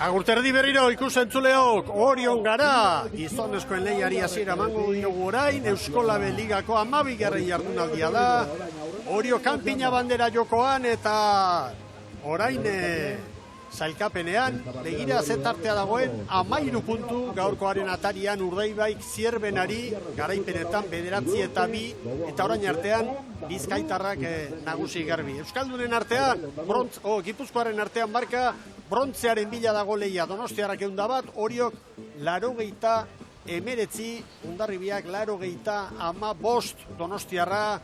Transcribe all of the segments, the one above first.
Agurterdi berriro ikusentzuleok, Orion gara, gizonezkoen lehiari hasiera emango diogu orain, Euskolabe Ligako 12. jardunaldia da, Orio kanpina bandera jokoan eta orain zailkapenean, begira zetartea dagoen 13 puntu gaurkoaren atarian Urdaibaik Zierbenari garaipenetan 9 eta 2 eta orain artean Bizkaitarrak nagusi garbi. Euskaldunen artean, Gipuzkoaren artean marka, brontzearen bila dago lehia Donostiarrak 101, Oriok 89, Hondarribiak 85, Donostiarra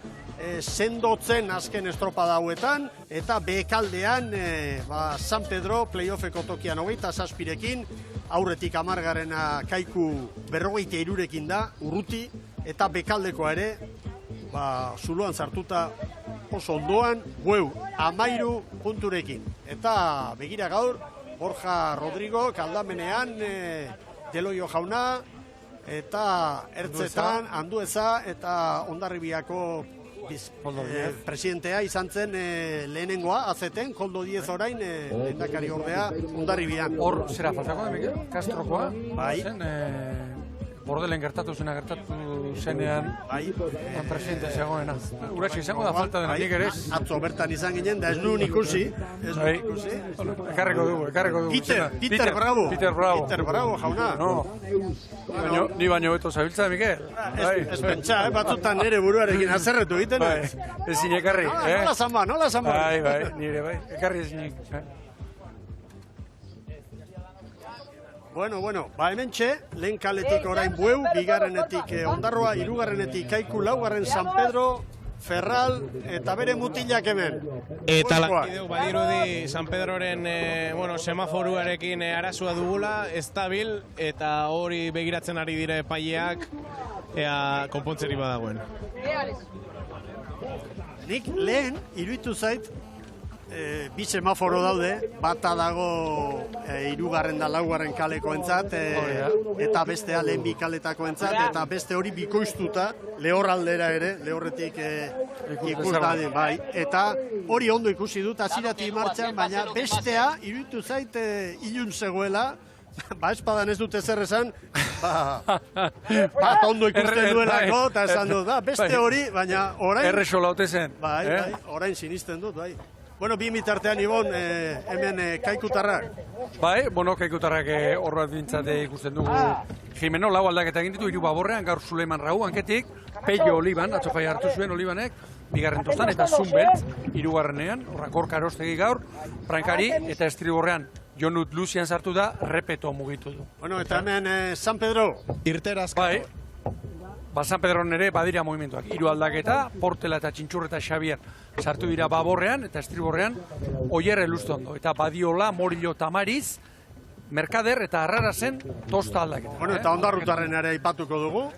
sendotzen azken estropada hauetan, eta bekaldean San Pedro playoffeko tokian 27rekin, aurretik 10garrena Kaiku 53rekin da, urruti, eta bekaldekoa ere, zuloan sartuta oso ondoan, Bueu 13 punturekin. Eta begira gaur, Borja Rodrigo, kaldamenean, Deloio jauna, eta Ertzetan, Andueza, eta Hondarribiako presidentea izan zen lehenengoa, azeten, Koldo 10 orain, lehendakari ordea, Hondarribian. Hor, zera faltako, Mikel? Kastrokoa? Bai. Bordelen gertatu zenean, presidente zegoena. Uratxe izango da falta dena, nik ere. Atzo bertan izan ginen, da ez nuen ikusi. Ekarriko dugu. Peter Bravo. Peter Bravo, jauna. Ni baino beto zabiltza, Mikel. Ez pentsa, batzutan nire buruarekin azerretu egiten. Ezin ekarri. Nola zanba. Bai, nire bai. Ekarri ezinik. Bueno, hementxe, lehen kaletik orain Bueu, bigarrenetik Ondarroa, hirugarrenetik Kaiku, laugarren San Pedro, Ferral, eta bere mutilak hemen. Eta lankideu, badirudi San Pedroren semaforuarekin arazua dugula, estabil, eta hori begiratzen ari dire epaileak, konpontzeri badagoen. Nik lehen, iruditu zait, bi semaforo daude, bata dago hirugarren da laugarren kalekoentzat, eta bestea lehen bi kaletakoentzat, eta beste hori bikoiztuta, lehorraldera ere, lehorretik ikusten, bai, eta hori ondo ikusi dut, hasieratik martxan, baina bestea, iruditu zait, ilun zegoela, espadan ez dute zer esan, bat ondo ikusten duelako, eta esan dut, beste hori, baina orain... Errexo laute zen. Bai, orain sinisten dut, bai. Bueno, bi mitartean, Ibon, hemen Kaikutarrak. Bai, Kaikutarrak hor bat dintzate ikusten dugu. Jimeno, lau aldaketa egin ditu, 3 Baborrean, gaur Suleiman Rau, hanketik, Peio Oliban, atzo jai hartu zuen Olibanek, bigarren tostan, eta Zunbelt, 3garrenean, horrak Karostegi gaur, Frankari, eta Estriborrean, Jonut Lucian sartu da, Repeto mugitu du. Bueno, eta hemen San Pedro. Irterazka. Bai, San Pedro nere badira movimentuak. 3 aldaketa, Portela eta Txintxurre eta Xabier sartu dira Baborrean eta Estriborrean, Oier Elustondo. Eta Badiola, Morillo, Tamariz, Merkader eta Arrarazen tosta aldaketa. Bueno, eta Ondarrutarren ere aipatuko dugu.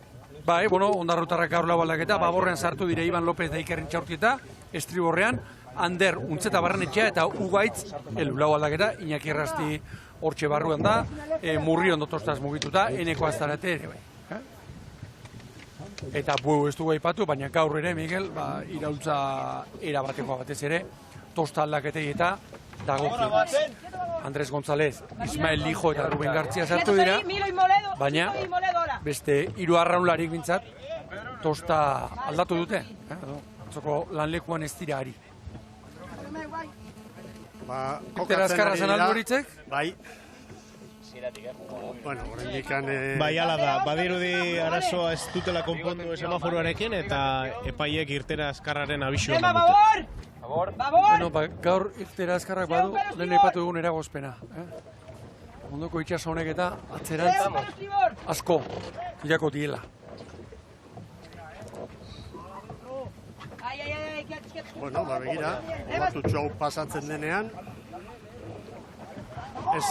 Bai, Ondarrutarrak gaur lau aldaketa, Baborrean sartu dira Iban López da Ikerrin Txaurtieta, Estriborrean, Ander, Untzeta Barrenetxea eta Ugaitz, lau aldaketa, Iñaki Errasti hortxe barruan da, Murriondo tostaz mugituta, Eneko Aztarate ere bai. Eta Bueu ez dugu aipatu, baina gaur ere, Miguel, iraultza erabatekoa batez ere, tosta aldaketei eta dagokionez. Andres González, Ismael Lijo eta Ruben Gartzia sartu dira, baina beste 3 arraunlarik bintzat, tosta aldatu dute. Atzoko lanlekuan ez dira ari. Peter Azkarra zen alduritzek? Bai. Bueno, horrendikan... Bai, ala da, badirudi arazoa ez dutela konpondu semaforoarekin, eta epaiek Irtera Azkarraren abisua eman dute. Gaur Irtera Azkarrak badu, lehen aipatu dugun eragozpena. Ondoko itxas honek eta atzerantz asko irako diela. Bueno, begira, batutxo hau pasatzen denean,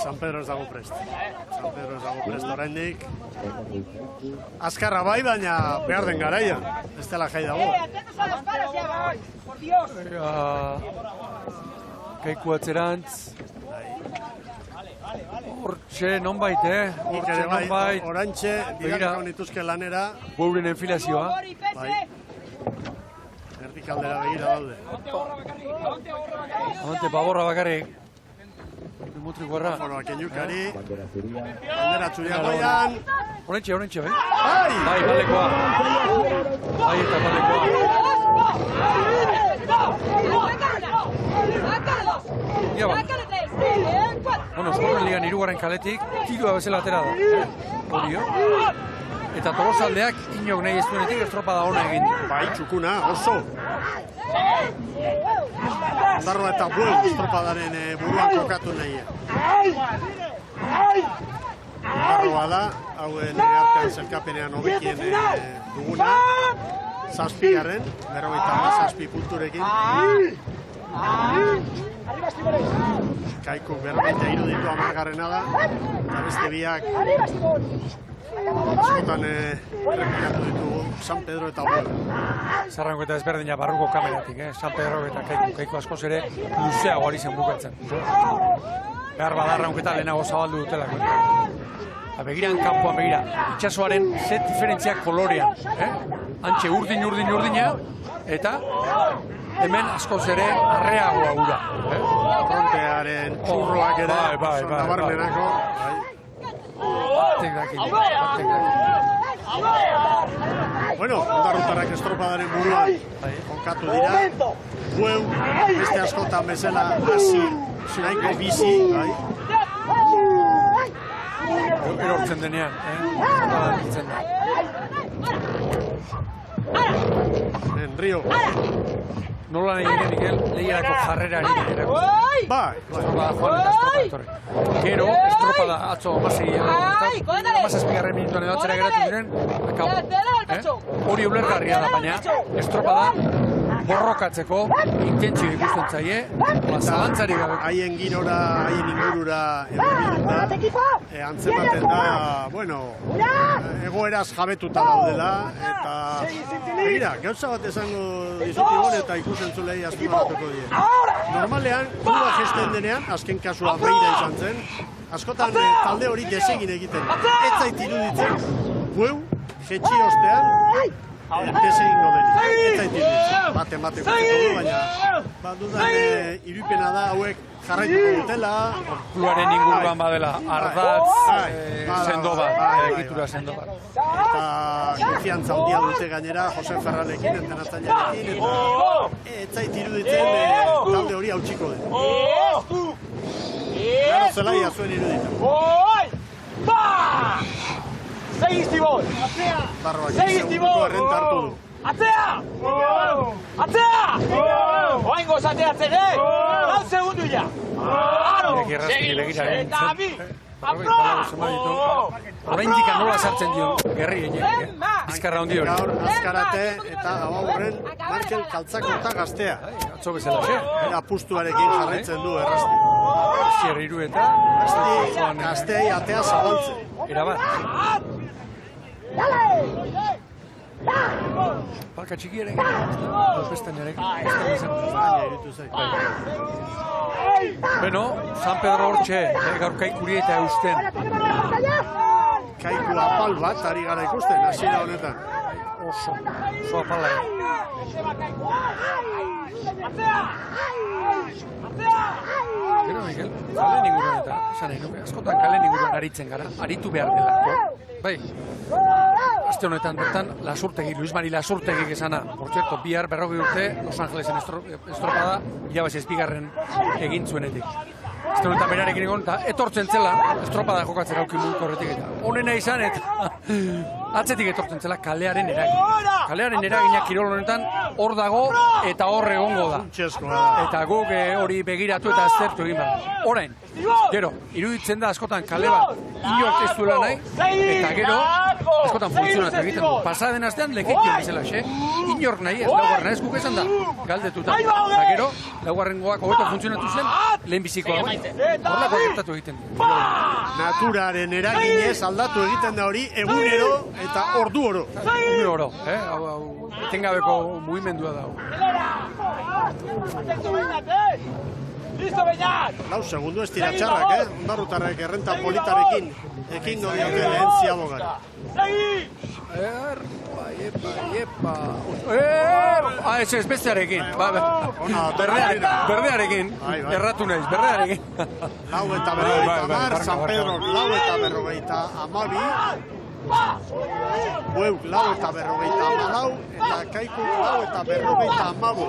San Pedro ez dago prest. San Pedro ez dago prest oraindik. Azkarra bai, baina behar den garaian. Ez dela jai dago. Kaiku atzerantz. Hortxe, nonbait, Hortxe, nonbait. Orantxe, bigarriko nituzke lanera. Beuren enfilazioa. Bai. Erdik aldera begira daude. Abante, Baborra bakarrik. mutrikuarra. Foroak eñukari. Bandera txuria goian. Horentxe, bai? Bai! Bai, balekoa. Bai, eta balekoa. Ia ba. Bueno, Eskorren Ligan 3. kaletik, tiroa bezala atera da. Horio. Eta Tolosaldeak inok nahi ez duenetik estropada ona egin. Bai, txukuna, oso. Ondarroa eta Bueu estropadaren buruan kokatu nahi. Ondarroa da, hauen artean zelkapenean hobekien duguna. Zazpigarren, 57 punturekin. Kaikuk 43 ditu 10garrena da. Eta beste biak askotan errepikatu ditugu San Pedro eta Bueu. Zarrango eta ezberdina barruko kameratik, San Pedro eta Kaiku askoz ere luzeago ari zen bukatzen. Behar badarraunk eta lehenago zabaldu dutelako. Begiran, kanpoan begira, itxasoaren zet diferentziak kolorean. Antxe urdina, eta hemen askoz ere arreagoa ura. Frontearen txurroak ere, nabarmenako. Batek daki. Bueno, ondarrutarrak estropadaren buruan konkatu dira. Bueu, beste askotan bezala hasi nahiko bizi. Erortzen denean, erortzen da. Rio. Nola nahi gine, Mikel, lehiarako jarrerari erako. Bai. Estropada joan eta estropada etorri. Gero, estropada atzo amazazpigarren minutuan edo atzera geratu diren, akabo. Hori ulergarria da, baina estropada borrokatzeko intentzio ikusten zaie, zalantzari gabe. Haien girora, haien ingurura antzematen da, bueno, egoeraz jabetuta daudela, eta begira, gauza bat esango dizuti eta ikusentzulei azpimarratuko die. Normalean, kluba gesten denean, azken kasua Beira izan zen, askotan talde hori desegin egiten. Ez zait iruditzen, Bueu, jetxi ostean, desegingo denik. Ez zait iruditzen, bate gutiko, baina dudan irupena da hauek jarraituko dutela. Kluaren inguruan badela, ardatz, sendo bat, egitura sendo bat. Eta konfiantza handia dute gainera, Jose Ferralekin, entenatzailearekin, eta ez zait iruditzen talde hori hautsiko den. Gero zelaia zuen iruditzen. Segiztibol! Barroak segunduko errenta hartu du. Atzea! Oaingo zateatzen, Lau segundu ja! Eta abi! Oraindik nola sartzen dio gerri bizkarra handi hori. Gaur azkarate eta gaurren Markel Kaltzakota gaztea. Atzo bezala, apustuarekin jarraitzen du errasti. Zier hiru eta gazteei atea zabaltzen. Erabat. Palka txikiaren bestean ere. Beno, San Pedro hortxe, gaur Kaikuri eta eusten. Kaiku apal bat ari gara ikusten, hasiera honetan. Oso apala. Gero, Mikel, kalen inguruan eta, esan nahi nuke, askotan kalen inguruan aritzen gara, aritu behar delako. Bai, aste honetan bertan, Luis Mari Lasurtegik esana, por cierto, bihar 40 urte, Los Angelesen estropada, hilabaz ezpigarren egin zuenetik. Aste honetan berarekin egon, eta etortzen zela, estropada jokatzen auki munduko horretik eta. Honena izan, eta atzetik etortzen zela kalearen eragina. Kalearen eragina kirol honetan hor dago eta hor egongo da. Eta guk hori begiratu eta aztertu egin behar. Orain, gero, iruditzen da askotan kale bat inork ez duela nahi, eta gero askotan funtzionatu egiten du. Pasaden astean lekitien bezala, inork nahi ez, laugarren ez guk esan da, galdetuta. Eta gero, laugarrengoak hobeto funtzionatu zen, lehenbiziko hau. Horrelako gertatu egiten du. Naturaren eraginez aldatu egiten da hori egunero eta ordu oro. Ordu oro, etengabeko mugimendua da. Lau segundu ez dira txarrak, Ondarrutarrek errenta politarekin ekingo diote lehen ziabogari. Ez bestearekin. Berdearekin. Erratu naiz, berdearekin. 4:50, San Pedro 4:52. Bueuk 4:54, eta Kaikuk 4:55.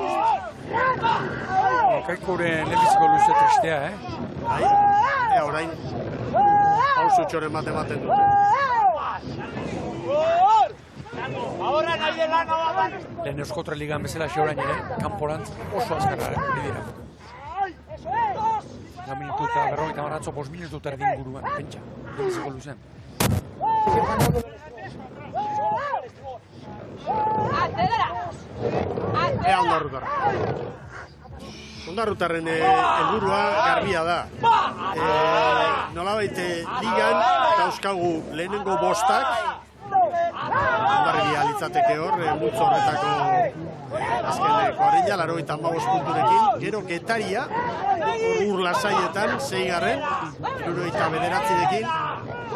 Kaikuren lehenbiziko luze tristea, Orain, pausutxoren bat ematen dute. Lehen Euskotre Ligan bezala xeorain ere, kanporantz oso azkarra dira. Ja minutu eta 50 atzo 5 minutu eta erdi inguruan, pentsa, lehenbiziko luzean. Ea Ondarrutarra. Ondarrutarren helburua garbia da. Nolabait ligan dauzkagu lehenengo bostak, Ondarribia litzateke hor, multzo horretako azken 85 punturekin, gero Getaria, Ur Lasaietan, 6garren, 79rekin,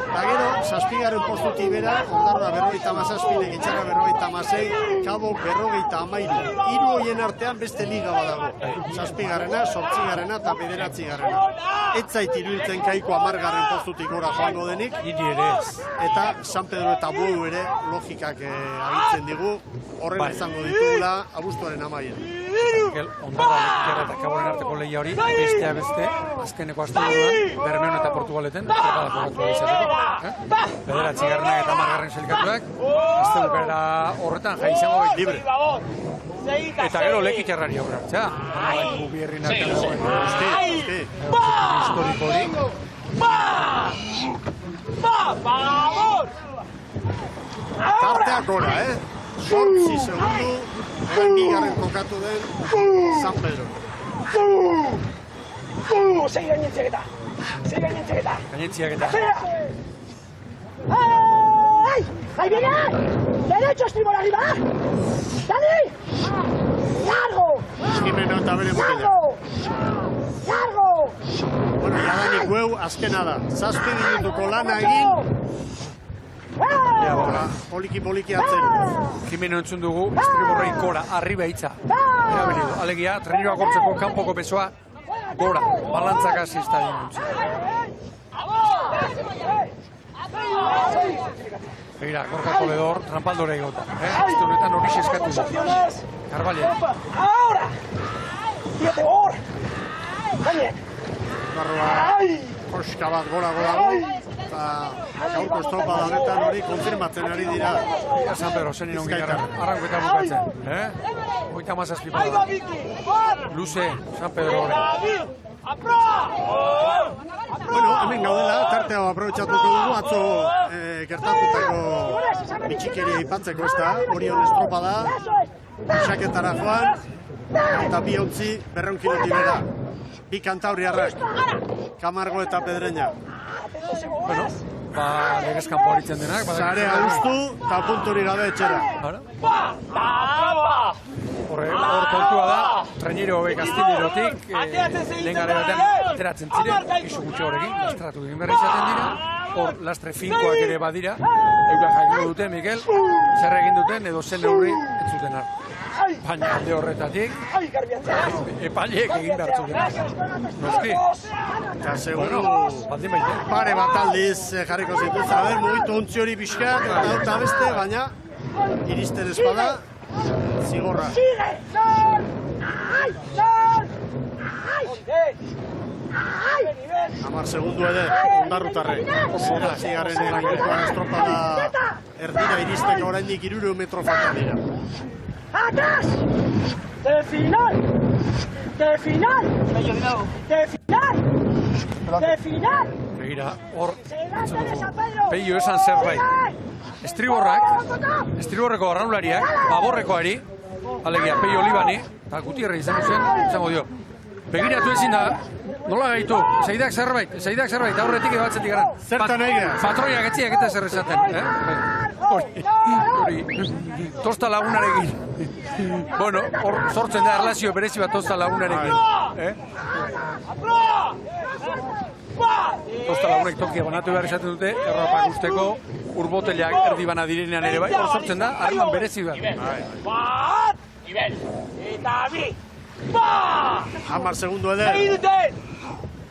eta gero, 7garren postutik bera, Ondarroa 57, Etxarra 56, Kabo 53. Hiru hoien artean beste liga badago. 7garrena, 8garrena eta 9garrena. Ez zait iruditzen Kaiko 10garren postutik gora joango denik. Niri ere ez. Eta San Pedro eta Bueu ere logikak agitzen digu. Horren izango ditugula abuztuaren amaien. Ondarra Lekiterra eta Kaboren arteko lehia hori, bestea beste, azkeneko asteburuan, Bermeon eta Portugaleten, jokada jokatu izateko. 9garrenak eta 10garren selikatuak, astebukera horretan jai izango bait libre. Eta gero Lekiterrari aurre hartzea. Gubierrin artean dagoen. Historiko hori. Tarteak gora, 8 segundu, orain bigarren kokatu den San Pedro. Segi gainentziaketa. Gainentziaketa. ¡Ay! ¡Ahí viene! ¡Derecho, estribor arriba! ¡Dani! ¡Largo! Jimeno eta bere motila. ¡Largo! Bueno, jadanik Bueu azkena da. 7 minutuko lana egin. Poliki atzen. Jimeno entzun dugu, estriborrei gora, arriba hitza. Alegia, treneroa gortzeko kanpoko besoa, gora, balantzaka zizta dinutzi. Begira, Gorka Koledor, trampaldore egota. Este honetan hori eskatu du. Carvalho. ¡Ahora! ¡Fíjate, hor! ¡Gaine! Barroa, koska bat gora dago. Eta gaurko estropada honetan hori konfirmatzen ari dira. San Pedro, zen inon gilarra, arrankoetan bukatzen. 37 pada. Luze, San Pedro hori. Bueno, hemen gaudela, tartea aprobetxatuko dugu, atzo gertatutako bitxikeria aipatzeko ez da, Orion estropada, xaketara joan, eta 2 ontzi 200 kilotik bera. 2 kantauriarrak, Camargo eta Pedreña. Bueno, legez kanpo horitzen denak. Zarea ustu, eta punturi gabe etxera. Hor kontua da, trainero hobek Astillerotik, lehen gare batean ateratzen ziren, isu gutxe horrekin, lastratu egin berri izaten dira, hor lastre finkoak ere badira, eurak jakingo dute, Mikel, zer egin duten edo zen neurri entzuten hartu. Baina alde horretatik, epaileek egin behar zuten. Noski? Eta seguru, baldin baite. pare bat aldiz jarriko zituz, mugitu ontzi hori pixkat, eta beste, baina iristen espada, zigorra. ¡Sigue! ¡Sol! ¡Ay! ¡Sol! ¡Ay! 10 segundu ere, Ondarrutarrek. Zera, 6garren minutuan estropada erdira iristeko oraindik 300 metro falta dira. ¡Atrás! ¡De final! ¡De final! ¡De final! ¡De final! Begira, hor, Peio esan zerbait. Estriborreko arraulariak, baborrekoari, alegia, Peio Olibani, eta Gutierre izango dio. Begiratu ezin da, nola gaitu, zeidak zerbait, aurretik ebatzetik gara. Zertan egin? Patroiak etziak eta zer esaten, hori, tosta lagunarekin. Bueno, hor sortzen da erlazio berezi bat tosta lagunarekin. Tosta lagunek tokia banatu behar esaten dute, erropak usteko urboteleak erdi bana direnean ere bai, hor sortzen da, harreman berezi bat. Ibel. Eta bi. Ba! 10 segundo Segi eder. duten!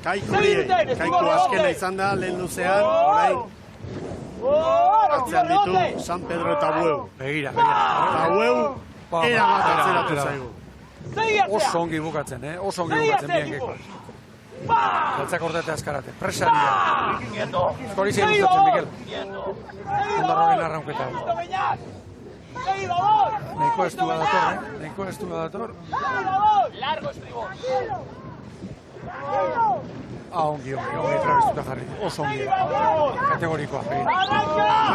Kaiku azkena izan da, lehen luzean, orain hartzean ditu San Pedro eta Bueu. Begira. Eta Bueu, erabat atzeratu zaigu. Segi atzea! Oso ongi bukatzen, oso ongi bukatzen bien geko. Ba! Galtzak ordete askarate, presari da. Eskori zein Segi gustatzen, babor! Mikel. Ondarroren arraunketa. Listo, Beñat! Segi babor! Nahiko estu badator, Nahiko estu badator. Segi babor! Largo estribo! Ongi trabestuta jarri. Oso ongi. Kategorikoa, begira.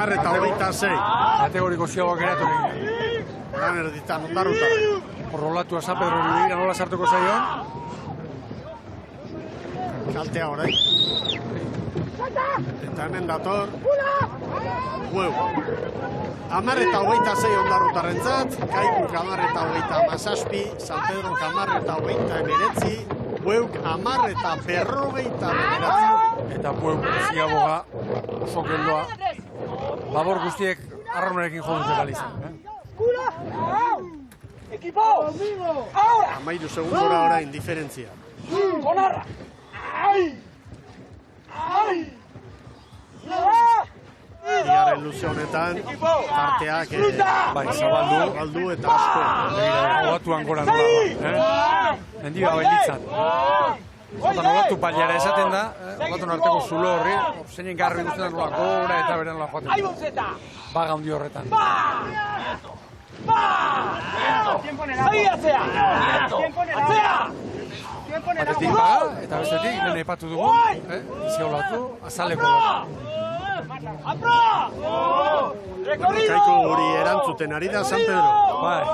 Arranca! 10 eta 26. Kategoriko zioak geratu egin. Lan erditan ondarrutarra. Horrolatu San Pedro begira nola sartuko zaion. Kaltea orain. Eta hemen dator Bueu. 10 eta 26 ondarrutarrentzat, Kaikuk 10 eta 37, San Pedro 10 eta 29, Bueuk 10 eta 59. Eta Bueu ziaboga oso geldoa. Babor guztiek arraunarekin jo dute balizan. Equipo! Ahora! 13 segundora orain diferentzia. Konarra! Ai! Ai! Bigarren luze honetan, tarteak Bai, zabaldu eta asko. Ogatuan gora nola ba. Mendia bailitzan. Zotan ogatu paliara esaten da, ogatun arteko zulo horri, zeinen garri guztetan nola gora eta beren nola joaten. Aibonzeta! Baga handi horretan. Ba! Segi atzea! Atzea! Batetik baga, eta bestetik, lehen aipatu dugu, ziolatu, azaleko bat. ¡Apro! ¡Recorrido! Kaiku hori erantzuten ari da San Pedro. Bai,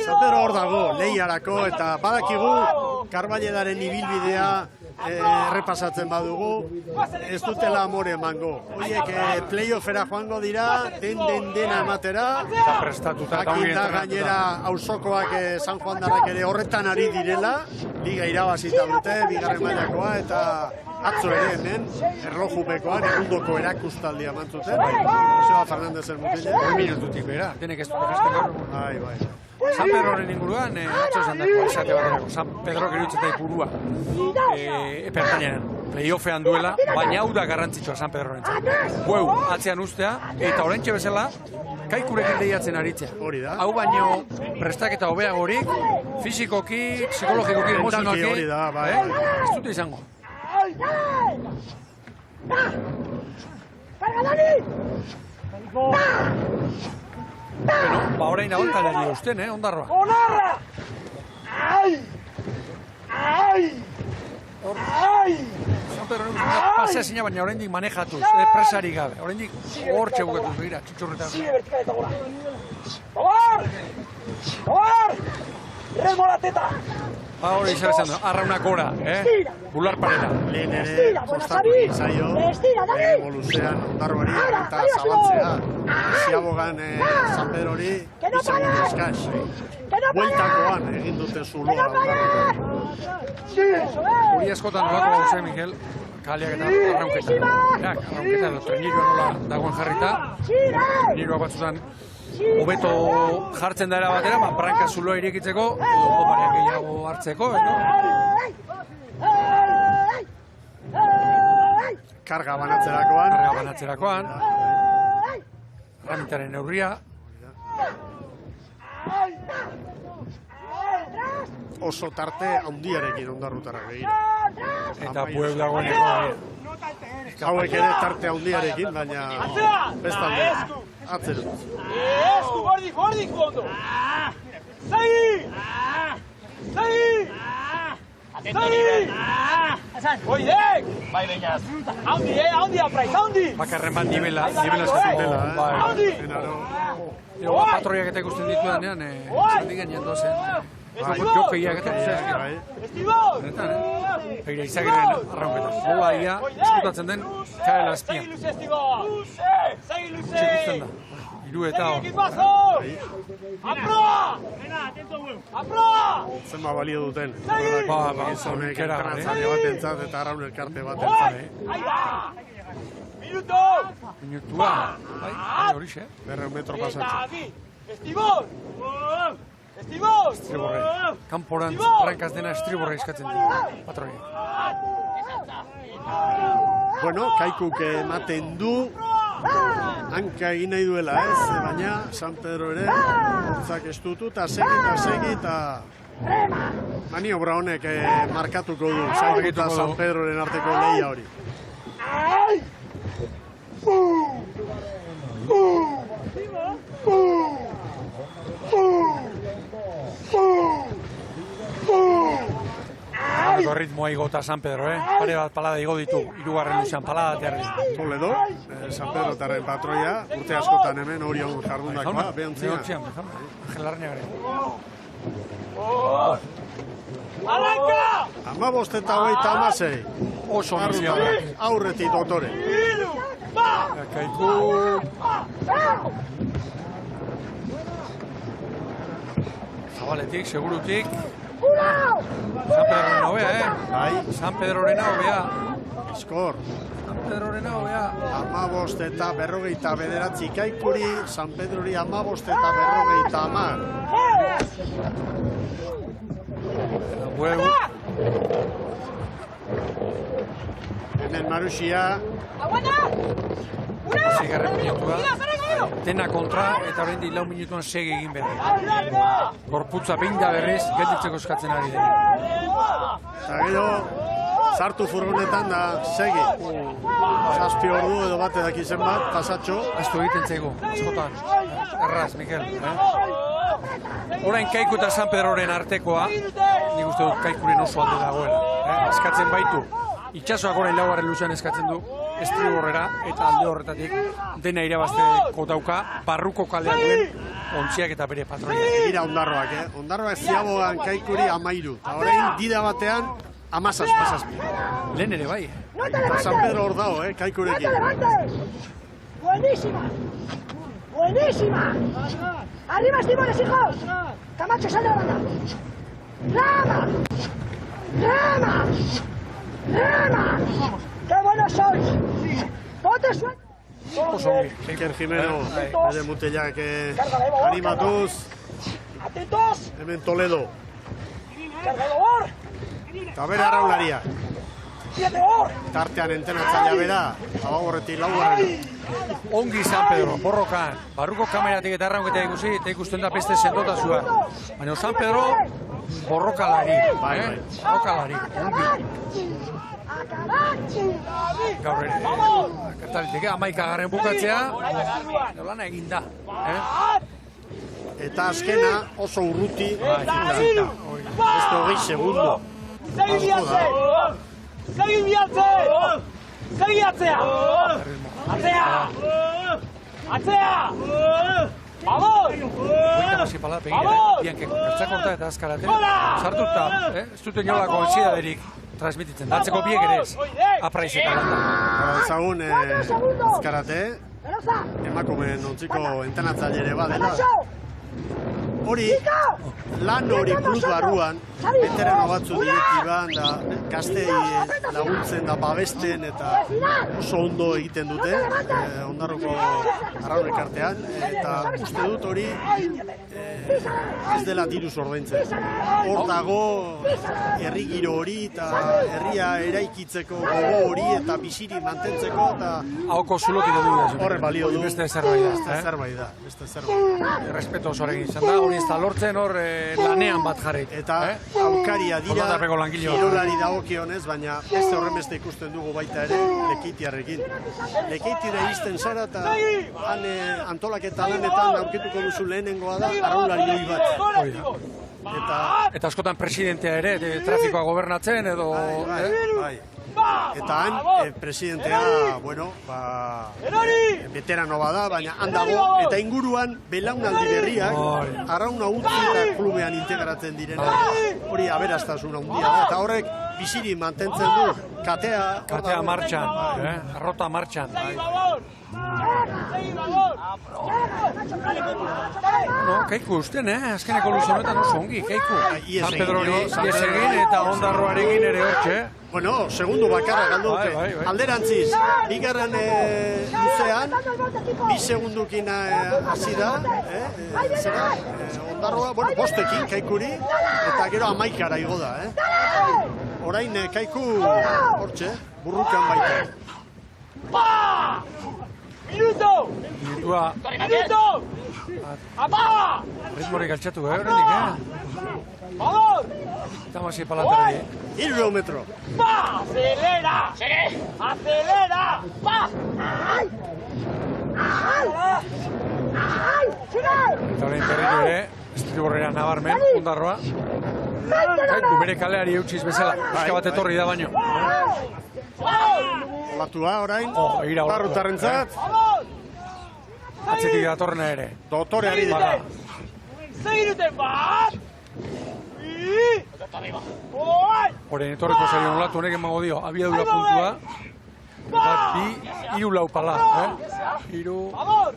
San Pedro hor dago, lehiarako, eta badakigu Karballedaren ibilbidea errepasatzen badugu, ez dutela amore emango. Horiek playoffera joango dira, dena ematera. eta prestatuta eta ongi Jakinda gainera auzokoak San Juan darrak ere horretan ari direla, liga irabazita dute, bigarren mailakoa, eta atzo ere hemen, erlojupekoan, egundoko erakustaldia mantzuten. Joseba Fernandezen mutile. 1 minututik bera, denek ez dute jasten gaur. Bai. San Pedroren inguruan, atzo esan dako esate baterako, San Pedro geruitzeta ipurua epertainan, playoffean duela, baina hau da garrantzitsua San Pedroren txat. Bueu, atzean ustea, eta oraintxe bezala, Kaikurekin lehiatzen aritzea. Hori da. Hau baino prestaketa hobeagorik, fisikoki, psikologikoki, emozionalki, hori da, bai. ez dute izango. ¡Carga, Dani! Bueno, orain abantailari eusten, ondarroa. ¡Konarra! ¡Ay! ¡Ay! ¡Ay! San Pedro pasea zina, baina oraindik manejatuz, presari gabe. Oraindik hortxe bukatuz begira, txutxurretan. Sigue vertical eta gora. ¡Tobar! ¡Tobar! ¡Remo la teta! Ba hori izan esan da, arraunak gora, bular parera. Lehen ere, kostatu egin zaio, evoluzean ondarroari eta zabaltzea. Ziabogan San Pedro hori, izagun eskaz. Bueltakoan egin dute zuloa ondarroari. Hori askotan nolako gauze, Mikel, kaleak eta arraunketa. Arraunketa edo treniroa nola dagoen jarrita, treniroa batzutan hobeto jartzen da era batera, branka zuloa irekitzeko, edo jomariak gehiago hartzeko, Karga banatzerakoan. Ramitaren neurria. Oso tarte handiarekin ondarrutara begira. Eta Bueu dagoeneko. Hauek ere tarte handiarekin, baina bestalde atzerut. Esku, gordi, fondo! Segi! Segi! Segi! Oidek! Bai, Beñaz. Haundi, apraiz, haundi! Bakarren bat nivela eskatu dela. Haundi! Patroiak eta ikusten ditu denean, zendigen jendozen. Jokeiak eta ikusten. Estibor! Begira, izagiren arraunketa. Bola ia, eskutatzen den, kaela azpian. Segi luze, Estibor! Segi luze! Txekusten da. Iru eta hor. Equipazo! Aproa! Aproa! Zenba balio duten. Ba, Gizonek kera, entrenatzaile bat entzat eta arraun elkarte bat entzat. Ahí va! Minuto! Minutua. Bai, horixe. 100 metro Eta pasatzen. bi! Estibor! Estriborre. Kanporantz, brankaz dena estriborre eskatzen di. Patroi. Bueno, Kaikuk ematen du, hanka egin nahi duela ez, baina San Pedro ere, hortzak estutu, eta segi, eta maniobra honek markatuko du, Kaikuk eta San Pedroren arteko lehia hori. Hameko ritmoa igota San Pedro, pare bat palada igo ditu, hirugarren luzean palada terri. Toledo, San Pedro tarren patroia, urte askotan hemen Orion jardundakoa, behontzian. Angel Larrañagaren. Amabost eta hogeita amasei. Oso nizia. Aurretik dotore. Kaiku. Zabaletik, segurutik. San Pedroren hobea, Bai, San Pedroren hobea. eskor. San Pedroren hobea. Amabost eta berrogeita bederatzi Kaikuri, San Pedrori amabost eta berrogeita amar. Huevo. Hemen Marusia, Zigarren minutua. Dena kontra eta oraindik 4 minutuan segi egin behar. Gorputza behin da berriz, gelditzeko eskatzen ari dira. eta gero, sartu furgonetan da segi. 7 ordu edo bate daki zenbat, pasatxo. Astu egiten zaigu, askotan. Erraz, Mikel. Orain Kaiku eta San Pedroren artekoa, nik uste dut Kaikuren oso alde dagoela. Eskatzen baitu. Itxasoak orain 4. luzean eskatzen du estriborrera eta alde horretatik dena irabazteko dauka, barruko kaldean duen ontziak eta bere patroia. Gira Ondarroak, Ondarroak ziabogan Kaikuri 13. Eta orain dida batean 17. Lehen ere bai. Eta San Pedro hor dago, Kaikurekin. Buenísima. Buenísima. Arriba Estibores, hijos. Camacho, sal de la banda. Rama. Rama. Rama. ¡Qué buenos sois! ¡Bote suelto! Oso ongi. Iker Jimeno, bere mutilak animatuz. ¡Atentos! Hemen Toledo. ¡Cargador! Eta bere arraularia. ¡Piedor! Tartean entenatzailea bera, abagorretik laugarren. Ongi San Pedro, borrokan. Barruko kameratik eta erraunketea ikusi, eta ikusten da beste sendotasua. Baina San Pedro, borrokalari. Borrokalari, ongi. Gaur ere, kartalitek, 11. bukatzea, lana egin da. Eta azkena oso urruti, Zita. beste 20 segundo. ¡Segi bialtze! ¡Segi bialtze! ¡Segi atzea! ¡Atzea! ¡Atzea! ¡Vamos! Bianke, bertzakorta eta azkarate, sartuta, ez dute inolako ansidaderik transmititzen, datzeko biek ere ez, apraizetan landa. Ezagun, azkarate, emakumeen ontziko entenatzaile ere badela. Hori, lan hori plus barruan, veterano batzu direktiban, da gaztei laguntzen da babesten eta oso ondo egiten dute, Ondarroko arraun elkartean, eta uste dut hori ez dela diruz ordaintzen. Hor dago herri giro hori eta herria eraikitzeko gogo hori eta biziri mantentzeko eta Hauko zulotik edu da. horre balio du. Beste zerbait da. Beste zerbait da, beste zerbait. Respeto osorekin izan da, hori ez da lortzen hor lanean bat jarrit. Eta aukaria dira Ondarrapeko langileak. kirolari dagokionez, baina beste horren beste ikusten dugu baita ere Lekeitiarrekin. Lekeitira iristen zara eta han antolaketa lanetan aurkituko duzu lehenengoa da arraunlari hori bat. Hori da. Eta askotan presidentea ere, trafikoa gobernatzen edo... Bai. Eta han presidentea, bueno, veterano bada, baina han dago, eta inguruan belaunaldi berriak arrauna utzi eta klubean integratzen direna. Hori aberastasuna handia da, eta horrek biziri mantentzen du katea... Katea martxan, arrota martxan. No, Kaiku usten, azkeneko luze honetan oso ongi, Kaiku. Ies San egin, Pedrori San ies Pedro. egin eta ondarroarekin ere hortxe. Bueno, segundu bakarra galdu dute. Bai. Alderantziz, bigarren luzean, 2 segundukin hasi da, zera, ondarroa, bueno, 5ekin Kaikuri, eta gero 11 igo da, Orain Kaiku hortxe, burrukan baita. Minuto! Minutua Minuto! Apaga! ritmorik altxatu, horrenik, Vamos! Tamasi palantarari. 3 metro. ¡Va! ¡Acelera! ¡Acelera! ¡Va! Eta horrein berriro ere, estriborrera nabarmen, ondarroa. Kaiku bere kaleari eutxiz bezala, pixka bat etorri da baino. Olatua orain, Ira olatua. barrutarrentzat, Atzetik datorrena ere. dotoreari Bada. ¡Seguirute! ¡Va! ¡Y! ¡Oy! Horrein etorreko zailo olatu honek emango dio, abiadura puntua. Bat, 2, 3 lau pala, Hiru, ¡Vamos!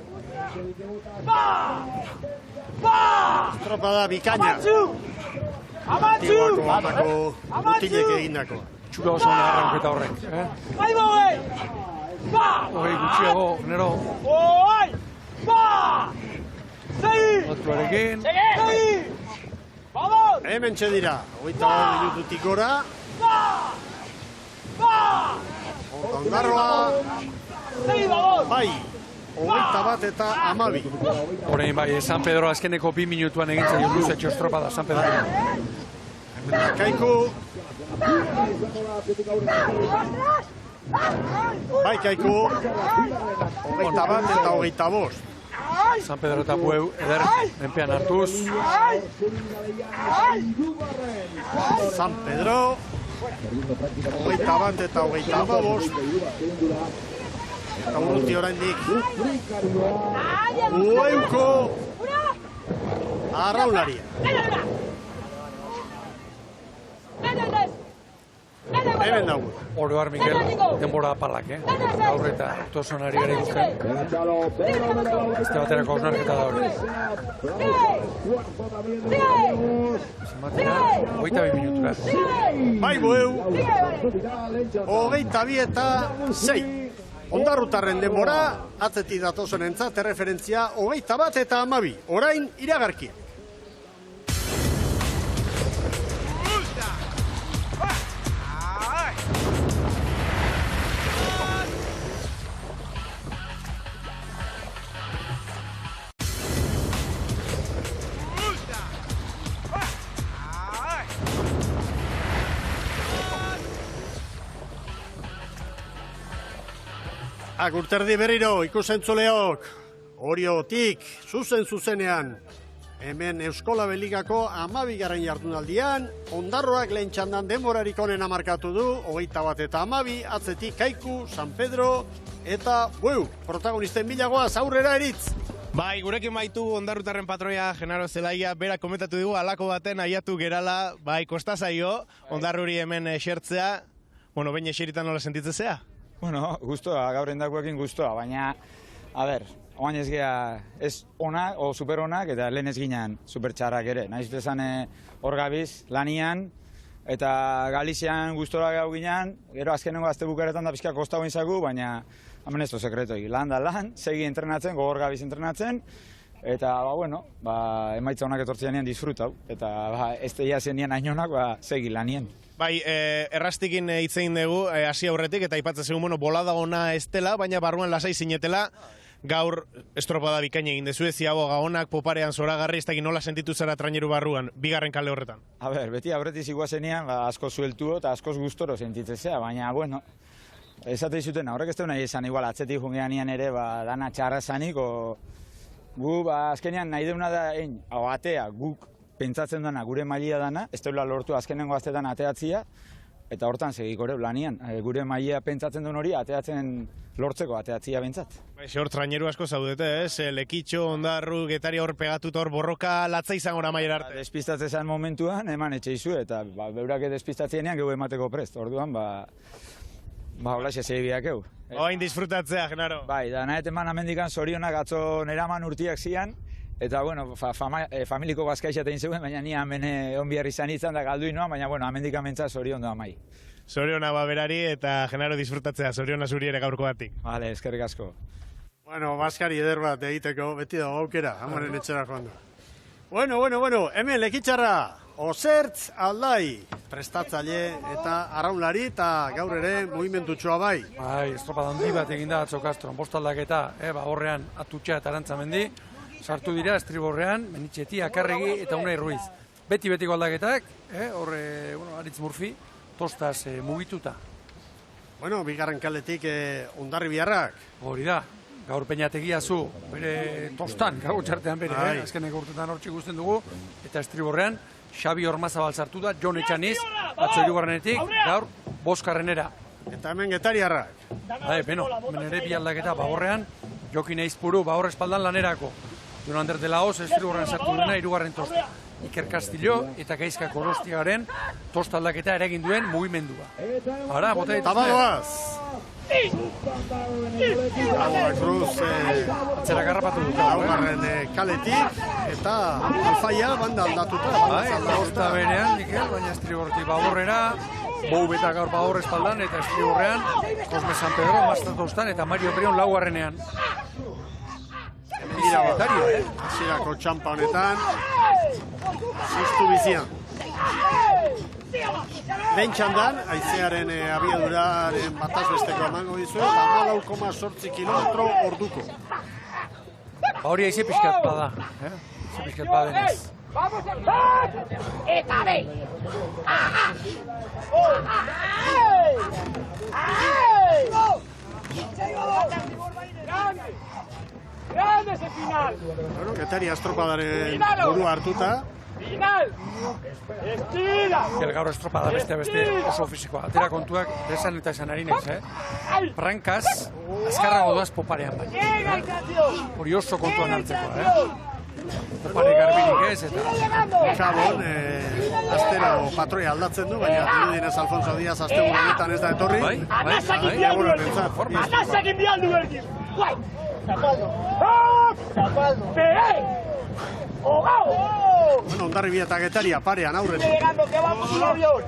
¡Va! ¡Va! tropada bikaina. ¡Amatxu! ¡Amatxu! Tiguako amako mutilek egindako. txura oso hona arranketa horrek, ¡Ahí voy! ¡Va! Hogei gutxiago, genero, ¡Oy! ¡Va! ¡Seguí! olatuarekin. ¡Seguí! ¡Vamos! Hemen dira, 21 minututik gora, ¡Va! ¡Va! ondarroa, ¡Seguí, vamos! bai, 21 eta 12. Horrein bai, San Pedro azkeneko 2 minutuan egin zaio luze txostropada San Pedro. Kaiku, bai Kaiku, 21 eta 25. San Pedro eta Bueu, eder, menpean hartuz. San Pedro, 21 eta 25. Eta urruti oraindik. Bueuko arraularia. Hemen dago. Oro har Miguel, denbora apalak, Gaur eta tosonari gara ikusten. Este baterako osnarketa da hori. Zamatera, 22 minutura. Bai Bueu, 22 eta 6. Ondarrutarren denbora, atzetik datozenentzat erreferentzia 21 eta 12. Orain iragarkia. Agurterdi berriro ikusentzuleok, Oriotik, zuzenean, hemen Euskola Beligako 12. jardunaldian, ondarroak lehen txandan denborarik onena markatu du, 21 eta 12, atzetik Kaiku, San Pedro eta Bueu, protagonisten bilagoaz aurrera eritz. Bai, gurekin baitu ondarrutarren patroia Genaro Zelaia, berak komentatu dugu alako baten aiatu gerala, bai, kosta zaio, ondarruri hemen esertzea, bueno, behin eseritan nola sentitzen zea? Bueno, gustoa, gaur endakoekin gustoa, baina, a ber, oain ez gea, ez onak, o super onak, eta lehen ez ginen super txarrak ere. Naiz bezan hor gabiz, lanian, eta Galizian gustora gau ginen, gero azkenengo azte bukaretan da pixka kostago inzagu, baina, hemen ez do sekretoi, lan da lan, segi entrenatzen, gogor gabiz entrenatzen, eta, bueno, emaitza onak etortzean nian disfrutau, eta ez teia zen nian ainonak, segi lanien. Bai, errastikin hitzein dugu, hasi aurretik, eta aipatzen zegoen, bueno, bolada ona ez dela, baina barruan lasai zinetela, gaur estropada bikaina egin dezu, ziago gaonak, poparean zoragarri, ez dakit nola sentitu zara traineru barruan, bigarren kale horretan. A ber, beti aurretik ziguazenean, asko zueltuo eta askoz gustoro sentitzea, baina, bueno, esate izuten, horrek ez da nahi esan, igual, atzetik jungean ere, dana txarra zanik, gu, azkenean nahi deuna da, atea, guk, pentsatzen dana, gure mailia dana, ez teula lortu azkenengo aztetan ateatzia, eta hortan segiko ere lanian. Gure mailia pentsatzen duen hori, ateatzen lortzeko ateatzia bentsat. Hor traineru asko zaudete, ez? Lekitxo, ondarru, getaria hor pegatuta hor borroka latza izango maiera arte. Despistatzen zen momentuan, eman etxe izu, eta beurak despistatzenean geu emateko prest. Orduan, Ba, holaxe zeibiak eu. Oain disfrutatzea, Genaro. Bai, da nahet eman amendikan zorionak atzo neraman urtiak zian, eta, bueno, familiko bazkaixat egin zegoen, baina ni hemen egon behar izan izan da galduin noan, baina, bueno, amendikan mentza zorion doa mai. Zoriona berari eta Genaro disfrutatzea, zoriona zuri ere gaurko batik. Vale, eskerrik asko. Bueno, bazkari eder bat egiteko, beti dago aukera, amaren etxera joan da. Bueno, hemen lekitxarra, Osertz Aldai, prestatzaile eta arraunlari eta gaur ere movimentutxoa bai. Bai, estropada handi bat egin da atzo Castron, bostaldaketa, horrean Atutxa eta Arantzamendi, sartu dira estriborrean, Menitxeti, Akarregi eta Unai Ruiz. Beti-betiko aldaketak, horre, Aritz Murphy, tostaz mugituta. Bueno, bigarren kaletik Hondarribiarrak. Hori da, gaur Peñategia zu, bere tostan, gaur txartean bere, azkeneko urtetan hortxe ikusten dugu, eta estriborrean, Xabi Ormazabal sartu da, Jon Etxaniz, atzo hirugarrenetik, gaur, boskarrenera. Eta hemen Getariarrak. Beno, hemen ere bi aldaketa, Bagorrean, Jokin Eizpuru, Bagor espaldan lanerako. Jon Ander de la Hoz, estriborrean sartu dena, hirugarren tosta. Iker Castillo eta Gaizka Korostiagaren tosta aldaketa eragin duen mugimendua. Ara, bota dituzte. Tabadoaz! Cruz atzera garrapatu dut. Laugarren kaletik eta alfaia banda aldatuta. Tosta berean, Mikel, baina estriborretik Bagorrera, Bou beta gaur Bagor espaldan eta estriborrean, Cosme San Pedro, Mazta tostan eta Mario Prion laugarrenean. Hasierako txampa honetan, sustu bizian. Lehen txandan, haizearen abiaduraren bataz besteko emango dizuet, 14,8 kilometro orduko. Hori haize pixkat bada, haize pixkat badenez. Vamos a empezar. Eta be. Grande ese final. Bueno, Getari estropadaren burua hartuta. Final. Estira. Gaur estropada beste oso fisikoa. Atera kontuak desan eta esan harinez, Prankaz, azkarrago doaz poparean baina. Hori oso kontuan hartzeko, Popare garbirik ez, eta Xabon, astero patroia aldatzen du, baina dirudinez Alfonso Díaz astegun honetan ez da etorri. Anazakin bialdu berdi. Guai. Zapaldo. Zapaldo. Bueno, Hondarribia eta Getaria parean aurretik. Llegando, que vamos un avión.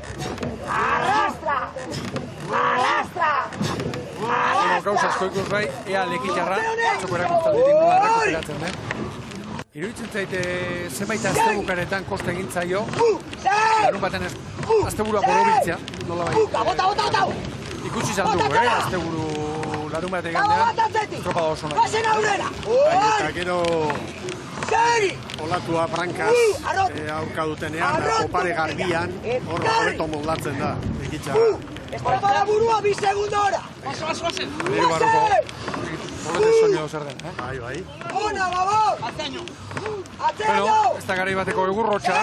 Arrastra. Arrastra. Gauza asko ikus bai, ea lekitxarra, atzoko erakuntzalditik nola rekuperatzen, Iruditzen zaite zenbait astebukaretan kosta egin zaio, larun baten asteburuak borobiltzea, nola bai. Ikusi izan dugu, asteburu larun bat egandean, estropada oso nahi. Pasen aurrera. Eta gero olatua Prankaz aurka dutenean, opare garbian, hor hobeto moldatzen da, ekitxarra. Estropada burua, 2 segundora. Nire barruko, horretek soño zer den, Bai. Ona, babor! Atzeño! Bueno, ez da garai bateko egurrotxa,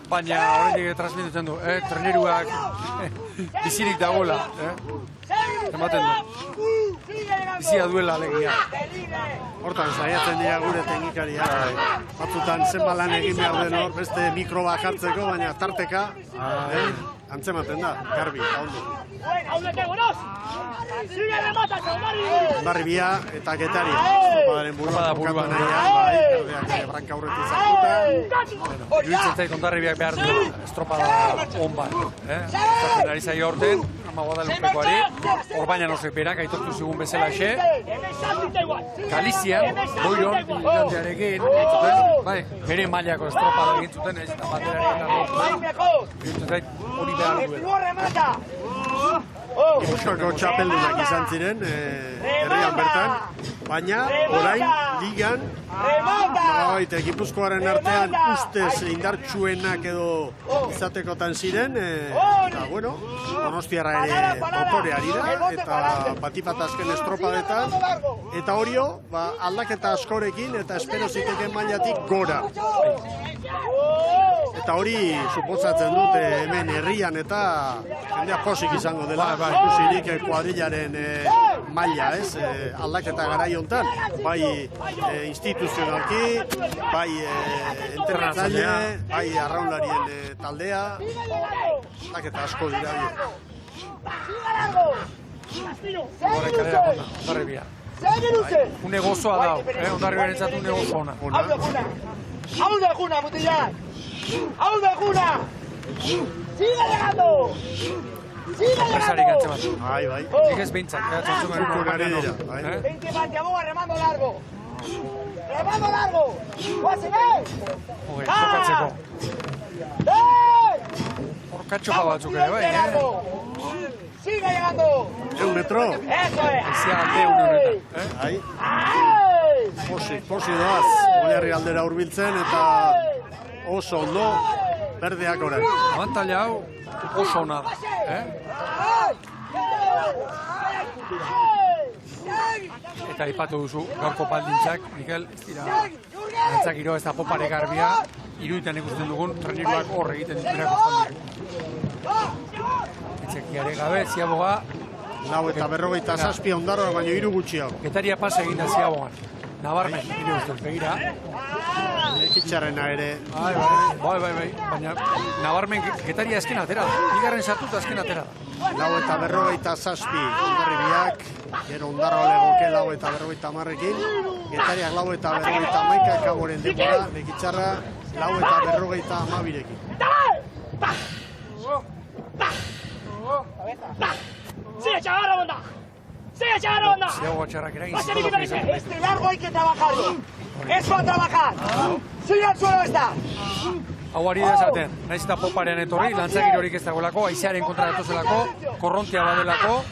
baina horretik transmititzen du, treneruak bizirik dagoela, ematen du. Bizia duela alegia. Hortan, saiatzen dira gure teknikaria. Batzutan zenbat lan egin behar den hor, beste mikroba jartzeko, baina tarteka antzematen da, garbi, ondo. Hondarribia eta Getaria, estropadaren burua kokatu nahian, erdeak Branka aurretik zartuta. Iruditzen zait Hondarribiak behar du estropada on bat. Zaten ari zaio horten, ama Guadalupekoari, hor baina nosek berak, aitortu zigun bezala xe. Galizian, Boiron, igandearekin, bere mailako estropada egin zuten, ez eta baterarekin arlotu. Iruditzen zait hori behar duela. Gipuzkoako txapeldunak izan ziren, herrian bertan, baina orain ligan, Gipuzkoaren artean ustez indartsuenak edo izatekotan ziren, eta bueno, Donostiarra ere motore ari da, eta batipat azken estropadetan, eta horio, aldaketa askorekin eta espero ziteken mailatik gora. Eta hori suposatzen dute hemen herrian eta jendea posik izango dela, ikusirik kuadrillaren maila, aldaketa garai hontan, bai instituzionalki, bai entrenatzaile, bai arraunlarien taldea, aldaketa asko dira. Siga largo. Castillo. Horre Segi kalera luze. jona, Hondarribia. Segi luze. Une gozoa dau, Hondarribiarentzat une gozo ona. Hau da juna. Hau da juna, mutilak. Hau da juna. Siga llegando. Siga Enpresarik llegando. antzemat. Bai. Nik ez behintzat, geratzen zuen. Zukunari dira, bai. 20 Santiago remando largo. Remando largo. Guaseme. Hogei, jokatzeko. Horkatxoka batzuk ere, bai, Siga llegando. 1 metro. Eso es. Ezia galde une horretan. Bai. ¡Ay! Posi doaz, Oiarri aldera hurbiltzen eta oso ondo berdeak orain. Abantaila hau oso ona da. Eta aipatu duzu, gaurko baldintzak, Mikel, ez dira, antzak giro ez da popare garbia, iruditan ikusten dugun, treniruak hor egiten dituera konstantiak. Etxekiare gabe, ziaboga, Lau eta 47 ondarroa, baina 3 gutxiago. Getaria pasa egin da ziabogan. Nabarmen, nire ustez, begira. Ekitxarrena ere. Bai, baina nabarmen Getaria azken atera da. Bigarren sartuta azken atera da. Lau eta 47 Hondarribiak, gero ondarroa legoke lau eta 50ekin. Getariak lau eta 51 kaboren denbora, Ekitxarra lau eta 52ekin. ¡Sigue, chaval, onda! ¡Sigue, chaval, onda! Ziaboga txarrak eragin ¡Pase, Miki, psikologiko izan. Este largo hay que trabajarlo. Es para trabajar. ¡Sigue al suelo está! Hau ari da esaten, naiz eta poparen etorri, lantzagirorik ez dagoelako, aizearen kontra datozelako, korrontea badelako,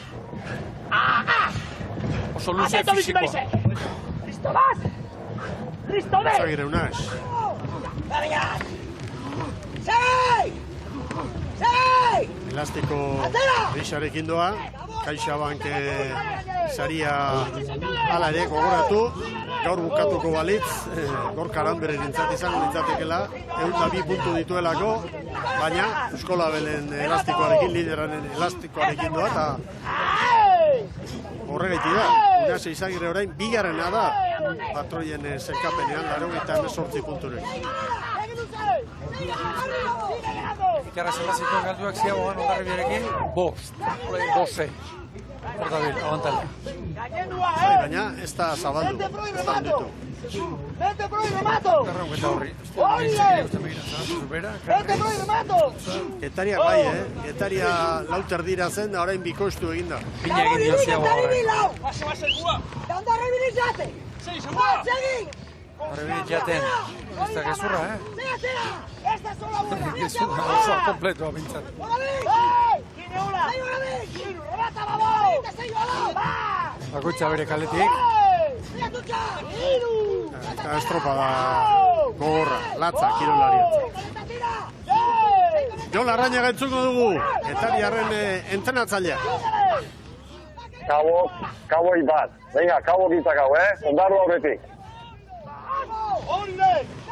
oso luze ¡Atento, Miki, fisikoa. ¡Listo, vas! ¡Listo, ves! Zagire unaz. ¡Venga! ¡Sigue! ¡Sigue! Elastiko grixarekin doa, CaixaBank saria hala ere gogoratu, gaur bukatuko balitz, gaur karanberen nintzat izango nintzatekela, 102 puntu dituelako, baina Euskolabelen elastikoarekin, lideraren elastikoarekin doa, eta horregaiti da. Unaz Izagirre orain, bigarrena da, patroien zelkapenean, 98 punturekin. Ikarra zela zituen galduak ziabogan Hondarribiarekin, bost. Hor da bil, abantala. Baina ez da zabaldu, ez da handitu. ¡Vete, pro, y remato! Garraun eta horri. ¡Oye! ¡Vete, pro, y remato! Getariak bai, Getaria lauter dira zen, da orain bikoiztu eginda. Pina egin dio ziaboga horrein. ¡Hondarribiri jate! ¡Segui! Hondarribiri jaten, ez da gezurra, ¡Esta es sola buena! Gezurra, oso kompletoa bintzat. ¡Tiene una! ¡Remata, vamos! Bakoitza bere kaletik. Eta estropada gogorra, latza, kirolariak. Jon Larrañaga entzuko dugu, Getariarren entrenatzailea. Kaboi bat. Venga, kabo ditzakau, Ondarro aurretik.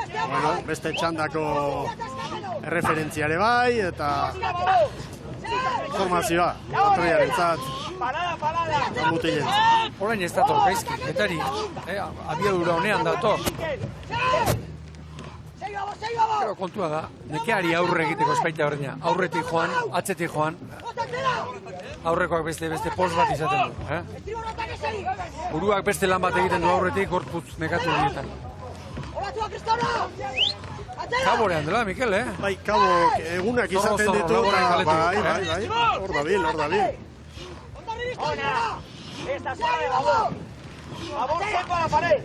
Bueno, beste txandako erreferentziare bai, eta informazioa, patroiarentzat, mutilentzat. Orain ez dator gaizki, Getari, abiadura honean dator. Pero kontua da, nekeari aurre egiteko espaita berdina. Aurretik joan, atzetik joan, aurrekoak beste pols bat izaten du. Buruak beste lan bat egiten du aurretik, gorputz nekatu dietan. Kaborean dela, Mikel, Bai, kabok egunak izaten ditu, bai, hor da bil. ¡Esta sola de babor! ¡Babor seco a la pared!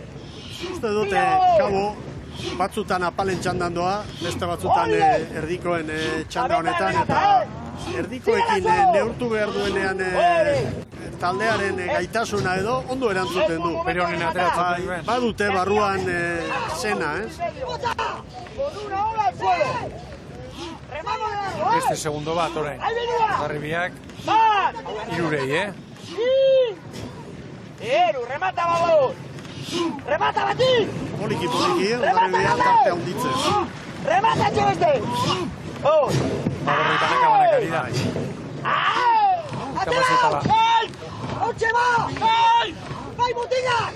Uste dute kabo batzutan apalen txandan doa, beste batzutan erdikoen txanda honetan, eta erdikoekin neurtu behar duenean taldearen gaitasuna edo ondo erantzuten du. Bere honen ateratzen duen. Badute barruan zena, Beste segundo bat, orain. Hondarribiak, irurei, remata, babor! ¡Remata, Batín! Poliki, Hondarribiak tarte handitzen. ¡Remata, Cheveste! ¡Oh! Baborritanaka banakari da. ¡Atera! ¡Hortxe ba! ¡Bai, mutilak!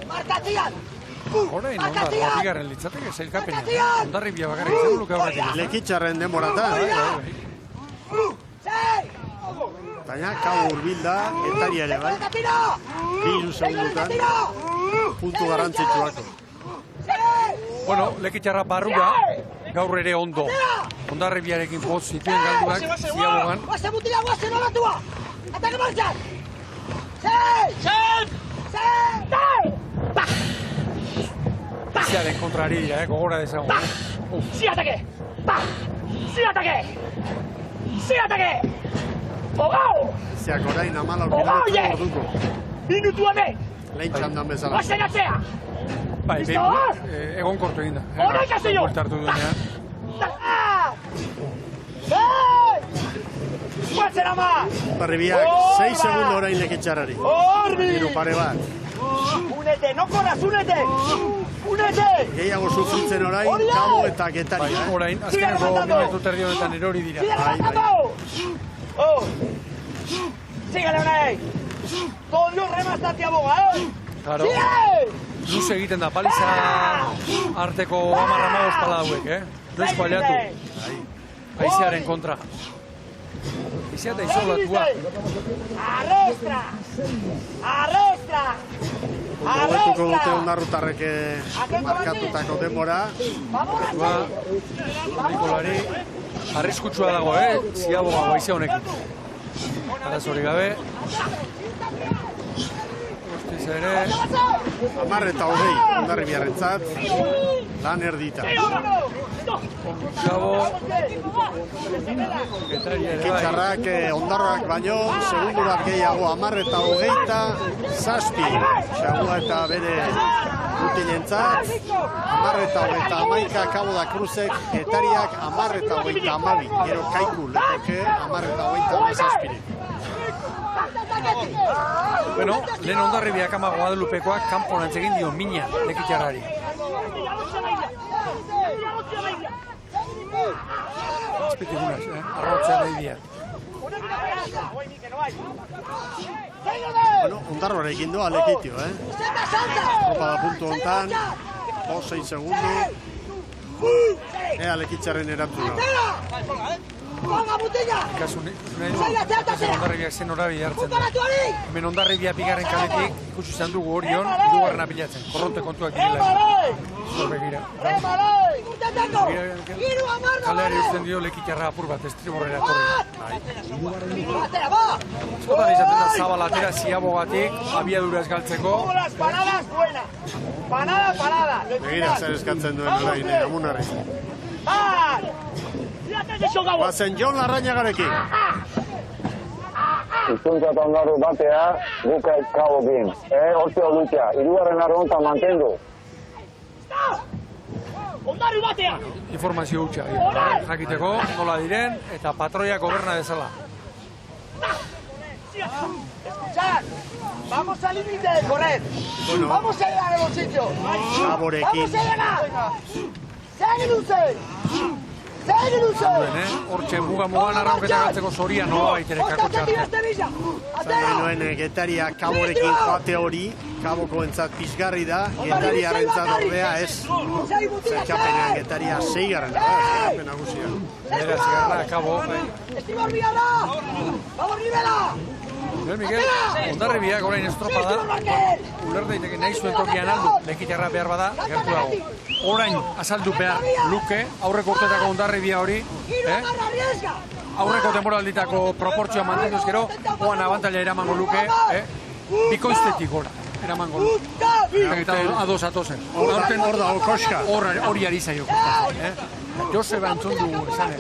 ¡Markatzian! Orain, bigarren litzateke zailkapenean. Hondarribia bakarrik izango luke aurretik. Lekitxarren denboratan. Baina, kabo urbilda, Getaria ere bai. 2 segundutan, puntu garrantzitsuako. Bueno, Lekitxarra barrura, gaur ere ondo. Hondarribiarekin poz zituen galduak, ziabogan. Guazen mutila, guazen olatua! Atake martxan! Ziaren kontrari dira, gogora dezagun. ¡Sí ataque! ¡Sí ataque! ¡Sí ataque! ¡Ogao! Zeak orain 14 kilometro orduko. Minutu ame! Lehen txandan bezala. Guazen atzea! Bai, egon kortu egin da. Hora ikasio! Buelta hartu duenean. Guazen ama! Hondarribiak 6 segundo orain Lekitxarrari. Hiru pare bat. Unete, no corras, unete! Unete! Gehiago sufritzen orain, Kabo eta Getaria. Orain, azkeneko minutu terdi honetan erori dira. ¡Sigue levantando! ¡Oh! ¡Síguele, Unai! ¡Todo Dios remasta hacia boga, Claro. ¡Sigue! Luze egiten da, paliza arteko 10-15 pala hauek, Noizko aliatu. Aizearen kontra. Aizea da izolatua. ¡Arrestra! ¡Arrestra! Hobetuko dute Hondarrutarrek markatutako denbora. Nikolari arriskutsua dago, ziaboga aize honekin. Arazori gabe. Ostiz ere. 10 eta 20 Hondarribiarrentzat. Lan erdita. Gabo. Lekitxarrak Hondarrak baino, segundu bat gehiago 10 eta 27. Xagua eta bere mutilentzat. 10 eta 31 Kabo da Cruzek, Getariak 10 eta 32. Gero Kaiku letoke 10 eta 27. Bueno, lehen Hondarribiak ama Guadalupekoak kanporan egin dio mina Lekitxarrari. Azpitigunas, arrotzea nahi dira. Bueno, Hondarroarekin doa Lekitio, Tropa da puntu hontan, 6 segundu. Ea Lekitxarren erantzuna. Kasu Hondarribiak zen horabi hartzen da. Hemen Hondarribia bigarren kaletik ikusi izan dugu Orion, hirugarrena bilatzen. Korronte kontuak direla. Zor begira. Kaleari uzten dio Lekitxarra apur bat, estriborrera torri. Askotan izaten da zabalatera ziabogatik, abiadura ez galtzeko. Begira zer eskatzen duen orain, Amunarri. Bazen Jon Larrañagarekin. Hizkuntza eta Hondarru batea, buka Kabokin. Hortzeo lucha, hirugarren arronta mantendu. Hondarru batea! Informazio hutsa, jakiteko, nola diren, eta patroia goberna dezala. Escuchad, vamos al límite de correr. Bueno. Vamos a llegar a los sitios. Gaborekin. Vamos a llegar. ¡Seguen usted! Hortxe mugan arrauketa galtzeko zoria nola baitere kakotxartu. Zan genuen Getaria Kaborekin joate hori, Kaboko entzat pizgarri da, Getaria rentzat ordea ez. Zertxapenean Getaria 6garren da, zertxapen nagusia. Bera, zigarra, Kabo. ¡Estibor Villarra! ¡Vamos, Rivela! Miguel, Hondarribiak orain estropa da. Uler daiteke nahi zuen tokian aldu, Lekitxarra behar bada, gertu dago. Orain azaldu behar luke, aurreko urtetako Hondarribia hori, aurreko temporalditako proportzioa mantenduz gero, oan abantaila eramango luke, bikoiztetik gora, eramango luke. Eta ados atozen. Hor dago koska. Hori ari zaio. Joseba entzun dugu esan,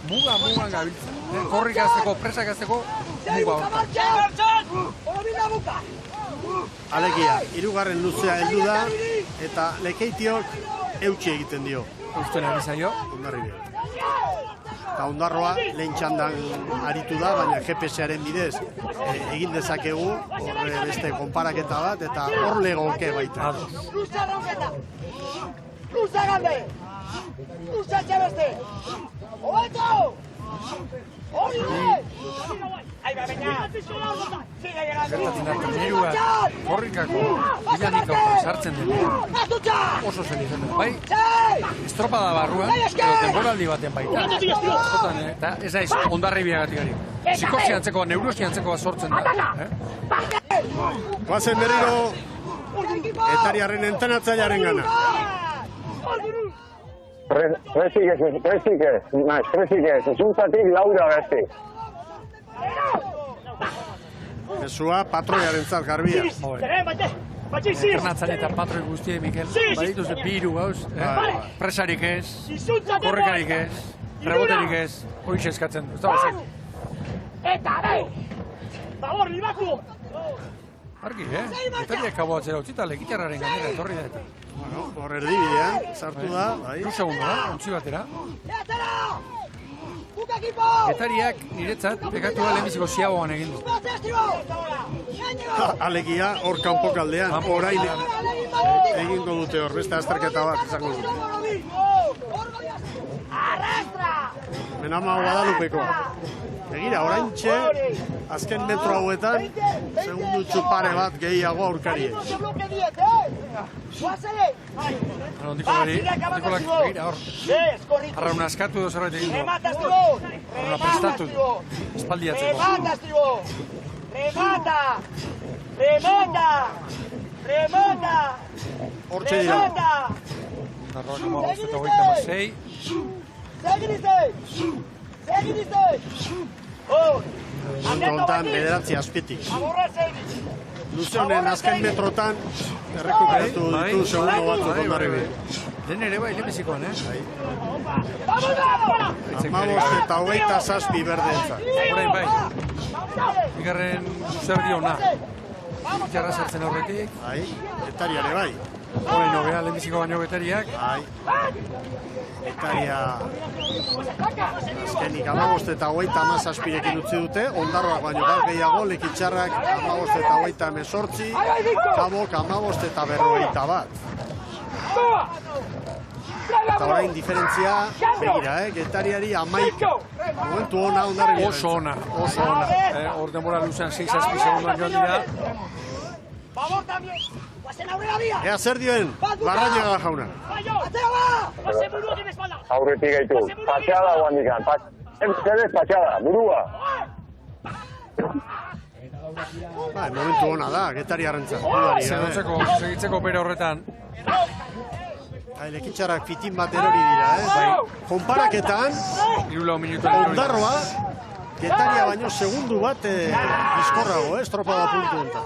mugan gabiltza. Korrik azteko, presak azteko, muga hortan. Alegia, 3. luzea heldu da, eta Lekeitiok eutxi egiten dio. Eusten ari zaio. Hondarribia. Eta Hondarroa lehen txandan aritu da, baina GPS-aren bidez egin dezakegu, horre beste konparaketa bat, eta hor legoke baita. Luza rauketa! Luza galde! Luza etxe beste! Obeto! Hori! Gertatzen da, trainerua korrikako bilanikako sartzen denean oso zen izan dut. Bai, estropada barruan, edo denboraldi baten baita. Askotan, eta ez naiz ondarribiagatik ari. Psikosia antzekoa, neurosia antzekoa sortzen da. Guazen berriro, Getariaren entrenatzailearen gana. Presik ez, zuntatik laura beste. Mesua patroiaren zat garbia. Entrenatzen eta patroi guztie, Mikel. Badituz biru gauz, presarik ez, korrekarik ez, reboterik ez, horixe eskatzen. Ez da bazak. Eta, favor, libatu! Argi, Getariak kabo atzera utzita, legitarraren gainera etorri da eta. Bueno, hor erdibidean, sartu da, bai. Iru segundo da, ontsi batera. Getariak niretzat, pekatua lehenbiziko ziagoan egin du. Alegia, hor kanpok aldean, orain egingo dute hor, beste azterketa bat izango dute. Menama Guadalupeko. Begira, oraintxe, azken metro hauetan, segundutxu pare bat gehiago aurkariek. Ondiko begira, hor. Arraun askatu edo zerbait egin du. Arrauna prestatu du. Espaldiatzeko. Remata! Hortxe dira. Arroak 5:26. Momentu honetan, bederatzi azpitik. Luze honen azken metrotan, errekuperatu ditu segundo batzuk ondarribi. Den ere bai, lehenbizikoan, Amabost eta hogeita zazpi berdeentzat. Horain bai. Bigarren zerdi hona. Txarra sartzen aurretik. Bai, Getariare bai. Horain hobea, lehenbiziko baino Getariak. Getaria azkenik 15 eta 37 utzi dute, Ondarroak baino bat gehiago, Lekitxarrak 15 eta 28, Kabok 15 eta 41. Eta orain diferentzia, begira, Getariari 11. Momentu ona Ondarribi. Oso ona. Hor denbora luzean 6-7 segundoan joan dira. Ea zer dioen, Barrañaga jauna. Aurretik gaitu, patxada guan dikan, zerez patxada, burua. Momentu ona da, Getariarrentzat. Segitzeko bere horretan. Lekitxarrak fitin bat erori dira, Konparaketan, Ondarroa, Getaria baino segundu bat bizkorrago, estropada puntu honetan.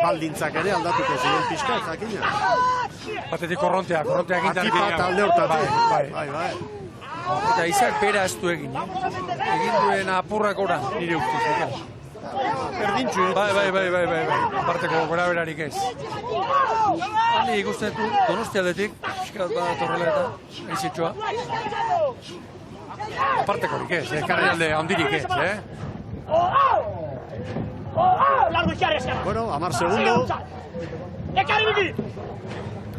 Baldintzak ere aldatuko ziren pixka, jakina. Batetik korrontea egintan. Atipat alde hortatik. Bai. Eta izak bera ez du egin. Egin duen apurrak ora, nire ustez. Berdintxu. Bai. Parteko gora berarik ez. Handi ikusten du, Donostialdetik, pixkat bat torrela eta aizitxoa. Partekorik ez, karrialde handirik ez, Bueno, 10 segundo.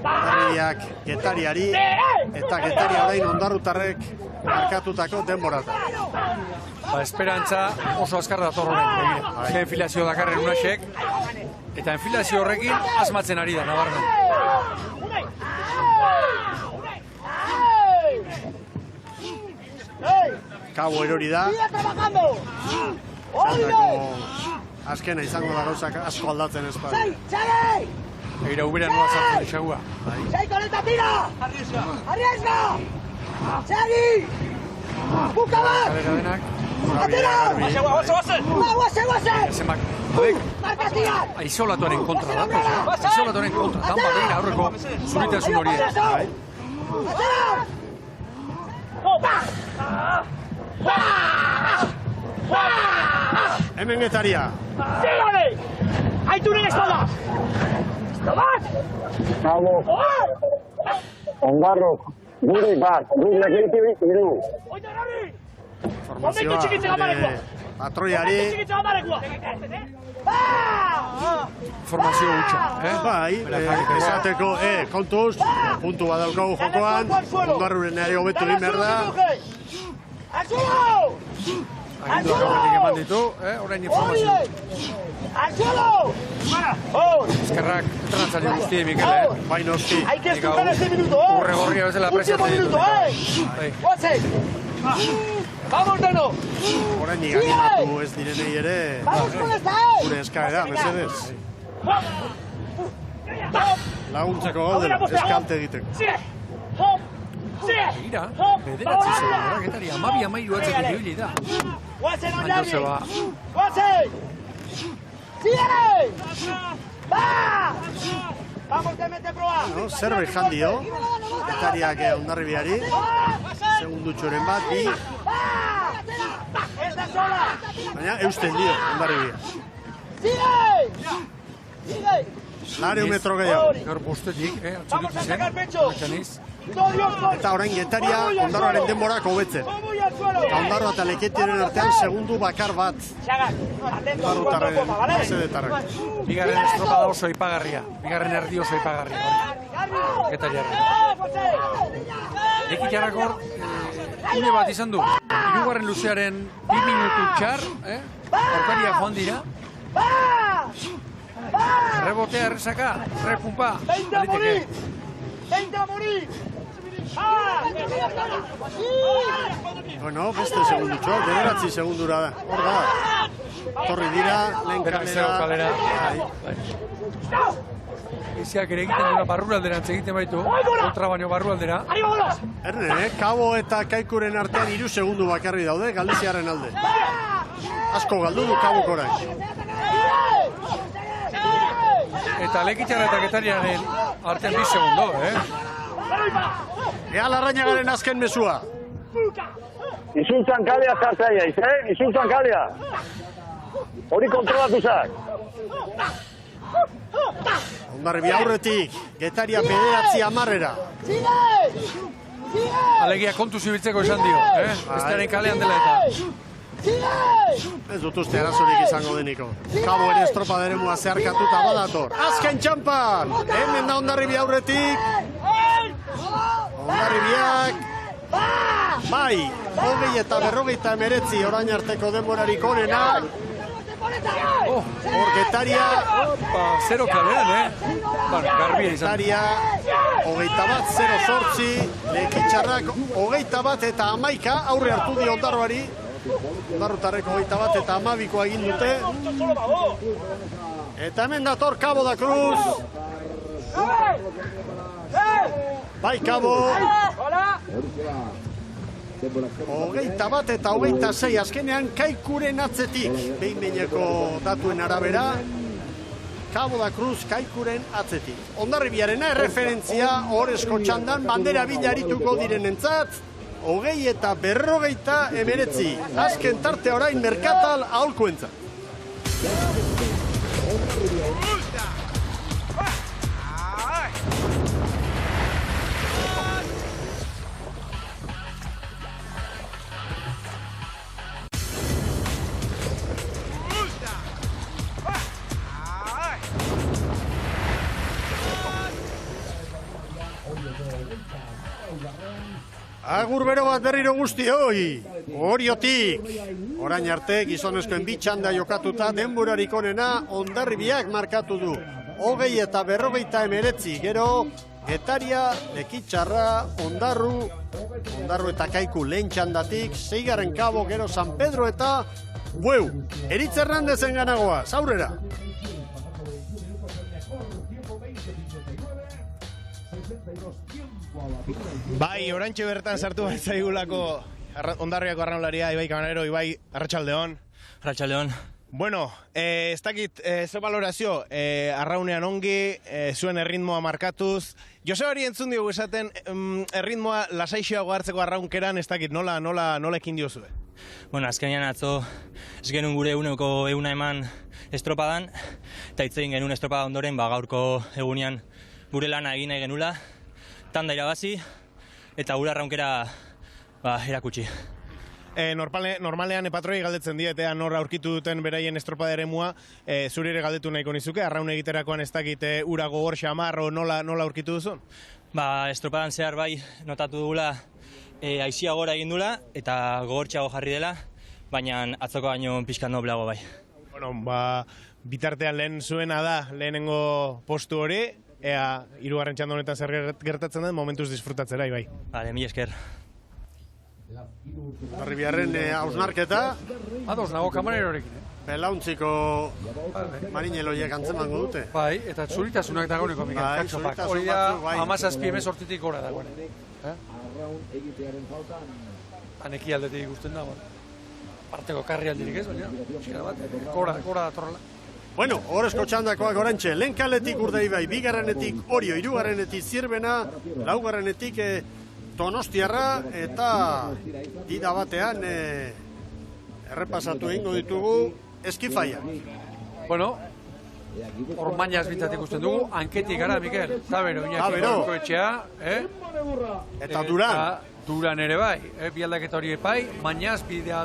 Ondarribiak Getariari eta Getaria orain ondarrutarrek markatutako denborata. Esperantza oso azkar dator horren. Enfilazio dakarren unasek eta enfilazio horrekin asmatzen ari da nabarmen. Kabo erori da. Azkena izango da gauzak asko aldatzen ez bada. Egira ubera nola zartzen esagua. Seikoleta tira! Arriesga! Segi! Buka bat! Denak. Atera! Guazen! Ezemak, abek, Markaztian! aizolatuaren kontra datoz. Aizolatuaren kontra, dan bateira aurreko zuritasun horiek. Atera! Hemen Getaria. Zígame! Aituren espada! Bat! Kabo, Ondarrok, guri bat, guri legitik iru. Formazioa patroiari. Formazio hutsa, Bai, esateko, kontuz, puntu badaukagu jokoan, Ondarruren ere hobetu egin behar da. ¡Al Aginduak aurretik eman ditu, orain informazio. ¡Al suelo! Eskerrak entrenatzaile guzti, Mikel, Bai noski. Hay que estudiar este minuto, ¿eh? Urre gorria bezala Último apreciatzen minuto, ditu. ¿eh? ¡Guatzen! ¡Vamos, Deno! Orain animatu ez direnei ere, ¡Vamos con esta, eh! gure eskaera, mesedez. Laguntzeko gaudela, eskalte egiteko. Begira, bederatzi segundura, Getari, 12-13 atzetik ibili da. ¡Guatzen, Baina Oñarri! se va. ¡Guatzen! ¡Sigue! ¡Va! ¡Vamos, te mete proa! No, zerbait jan dio, Getariak Hondarribiari, segundutxoren bat, bi, ¡Esta sola! baina eusten dio Hondarribia. ¡Sigue! ¡Sigue! Lareu metro gehiago. Gaur postetik, Vamos a atxetik sacar zen, pecho. Atxaniz. ¡No, Dios, gol! Eta orain Getaria Ondarroaren denborak hobetzen. ¡Vamos al suelo! Ondarro eta Leketiaren artean segundu bakar bat. Chagas, atento, Ondarrutarren copa, ¿vale? mesedetarrak. Bigarren estropada oso ipagarria. Bigarren erdi oso ipagarria. Getariarra. Lekitiarrak hor, une bat izan du. Hirugarren luzearen 2 minutu txar, aurkaria joan dira. Rebotea, errezaka, repumpa. 20 a morir! 20 a morir! Bueno, beste segundutxo, bederatzi segundura da. Hor da. Torri dira, lehen kalera. Eziak ere egiten duna barrualderantz egiten baitu, kontra baino barrualdera. Erne, Kabo eta Kaikuren artean 3 segundu bakarri daude, Galiziaren alde. Asko galdu du Kabok orain. Eta Lekitiarra eta Getariaren artean 2 segundo, Ea Larrañagaren azken mesua. Izultzan kalea zartzaiaiz, Izultzan kalea. Hori kontrolatu zak. Hondarribi aurretik, Getaria 9-10. Alegia kontu zibiltzeko esan dio, bestearen kalean dela eta. Ez dut uste arazorik izango deniko. Kabo ere estropada eremua zeharkatuta badator. Azken txampan! Hemen da Hondarribi aurretik. Hondarribiak... Bai, 20 eta 59 orain arteko denborarik onena. Hor Getaria... Zero kalean, Garbia izan. Getaria 21-0-8, Lekitxarrak 21 eta 11 aurre hartu dio Ondarroari. Ondarrutarreko 21 eta 12 egin dute. Eta hemen dator Cabo da Cruz. Bai, Cabo. 21 eta 26 azkenean Kaikuren atzetik. Behin-behineko datuen arabera. Cabo da Cruz Kaikuren atzetik. Hondarribiarena erreferentzia horrezko txandan bandera bilarituko direnentzat. 20 eta 59. Azken tarte orain Merkatal aholkuentzat. Agur bero bat berriro guztioi, Oriotik. Orain arte gizonezkoen bitxanda jokatuta denborarik onena Hondarribiak markatu du. 20 eta 59, gero Getaria, Lekitxarra, Ondarru eta Kaiku lehen txandatik, 6. Kabo, gero San Pedro eta Bueu. Eritz Hernandezen ganagoa, zaurera. Bai, orantxe bertan sartu bat zaigulako Hondarriako arraunlaria, Ibai Kabanero, Ibai, arratsaldeon. Arratsaldeon. Bueno, ez dakit, ze valorazio, arraunean ongi, zuen erritmoa markatuz. Josebari entzun diogu esaten, erritmoa lasaixoago hartzeko arraunkeran, ez dakit, nola ekin diozue? Bueno, azkenean atzo, ez genuen gure eguneko eman estropadan, eta hitz egin genuen estropada ondoren, gaurko egunean gure lana egin nahi genula, tanda irabazi, eta gure arraunkera erakutsi. Normalean patroi galdetzen dietea nor aurkitu duten beraien estropada eremua, zuri ere galdetu nahiko nizuke, arraun egiterakoan ez dakit ura gogor xamarro nola aurkitu duzun? Estropadan zehar bai notatu dugula aizia gora egin dula eta gogortxeago jarri dela, baina atzoko baino pixkan nobleago bai. Bueno, bitartean lehen zuena da lehenengo postu hori, ea hirugarren txanda honetan zer gertatzen den momentuz disfrutatzera, bai. Bale, mila esker. Arribiarren hausnarketa. Ados nago kamarerorekin, Belauntziko marineloiek antzemango dute. Bai, eta txuritasunak dagoeneko, Mikel, katxopak. Hori da, 17-18 gora dagoen. Aneki aldetik ikusten da, parteko karri aldirik ez, baina, txikara bat, gora datorrela. Bueno, horrezko txandakoak orantxe, lehen kaletik Urdei bai, bigarrenetik Orio, hirugarrenetik Zirbena, laugarrenetik Donostiarra, eta dida batean errepasatu egingo ditugu Eskifaia. Bueno, hor mainaz bintzat ikusten dugu, hanketik gara, Mikel, Tabero, Iñaki Barruko etxea, eta Duran. Duran ere bai, bi aldaketa hori epai, mainaz bidea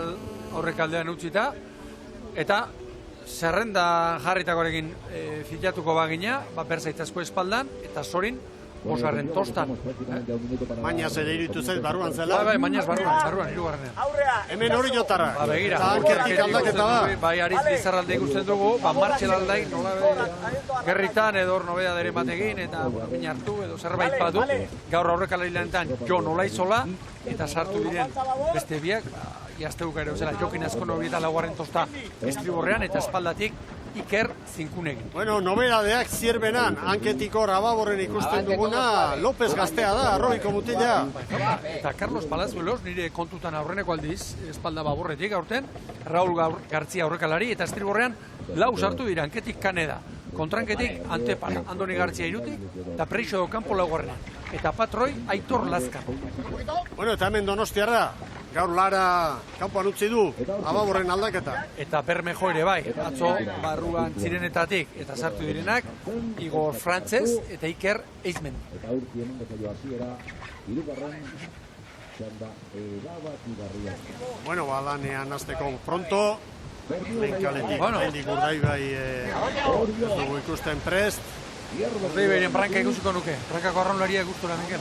aurrekaldean utzita, eta zerrenda jarritakorekin filatuko bagina, berzaitzazko espaldan, eta Zorin, bosgarren tostan. Mainaz ere iritu zait barruan zela. Bai, mainaz barruan, hirugarrenean. Hemen hori jotarra. Begira, hanketik aldaketa da. Bai, Ariz Lizarralde ikusten dugu, martxel aldaik, nola gerritan edo nobeda dere batekin, eta bin hartu, edo zerbait badu, gaur aurrekalari lanetan jo nola izola, eta sartu diren beste biak, jazteuka ere, Jokin Azkono bieta laugarren tosta estriborrean, eta espaldatik Iker Zinkunekin. Bueno, nobedadeak Zierbenan, hanketiko Rababorren ikusten duguna, López gaztea da, arrobiko mutila. Eta Carlos Palazuelos, nire kontutan aurreneko aldiz, espalda baborretik aurten, Raul Gartzia aurrekalari, eta estriborrean lau sartu dira, hanketik Kaneda. Kontranketik Antepan, Andoni Gartzia irutik, eta Preixo do Campo laugarrenan. Eta Patroi Aitor Lazkar. Bueno, eta hemen Donostiarra, gaur Lara kanpoan utzi du, Ababorren aldaketa. Eta Bermejo ere bai, atzo barruan zirenetatik eta sartu direnak, Igor Frantzez eta Iker Eizmen. Bueno, lanean azteko pronto, lehenkaletik Mendik Urdei bai dugu ikusten prest. Urdei behiren branka ikusiko nuke, brankako arraunlaria gustura, Mikel.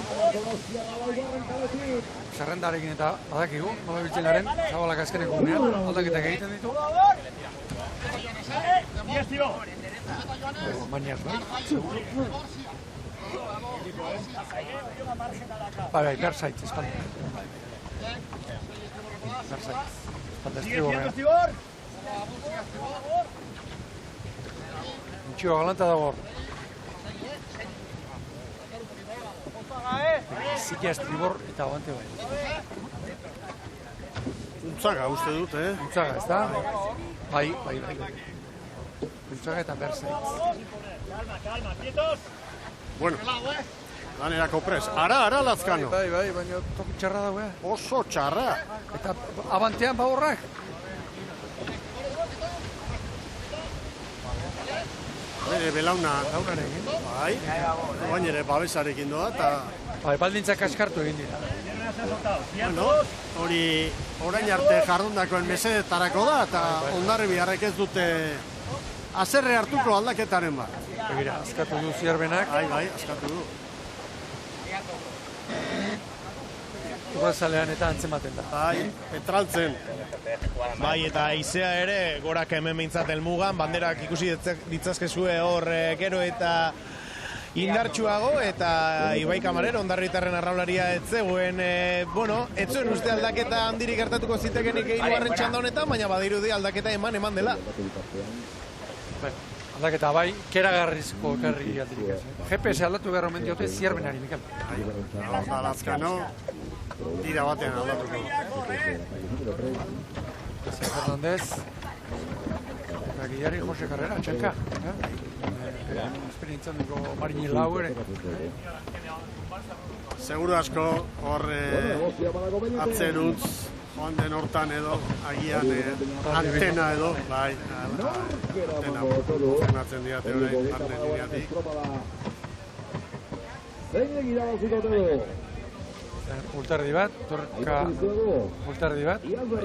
Zerrendarekin eta badakigu, nola biltzen garen, zabalak azkeneko gunean, aldaketak egiten ditu. Baina, bai, Berzaitz, espalda. Berzaitz, espalda estriborrean. Intxio galanta dago hor. Zikia estribor eta abante bai. Untzaga uste dut, Untzaga, ez da? Bai. Untzaga eta Berzaitz. Bueno, lanerako prest. Ara, Lazkano. Bai, baina toki txarra dago, Oso txarra. Eta abantean baborrak. Bere belauna. Launarekin. Bai, baina ere babesarekin doa, eta... Bai, baldintzak askartu egin dira. Bueno, hori orain arte jardundakoen mesedetarako da, eta Hondarribiarrek ez dute azerre hartuko aldaketaren bat. Begira, askatu du Zierbenak. Bai, askatu du. Urrazalean eta antzematen da. Bai, petraltzen. Bai, eta haizea ere, gorak hemen behintzat helmugan, banderak ikusi ditzazkezue hor gero eta indartsuago, eta Ibai Kamarero, Hondarritarren arraularia etzegoen, ez zuen uste aldaketa handirik gertatuko zitekenik hirugarren txanda honetan, baina badirudi aldaketa eman dela. Aldaketa bai, keragarrizko ekarri aldirik ez. GPS aldatu behar omen diote Zierbenari, Mikel. Bai, Lazkano, tira batean aldatuko. Jose Fernandez, Guillarri Jose Carrera, txenka. Esperientzan duko Marini Lau ere. Seguro asko hor atzen utz, joan den hortan edo, agian antena edo, bai, antena funtzionatzen diate orain, arne lineatik. Ulterdi bat, Turka ulterdi bat. Ea bat.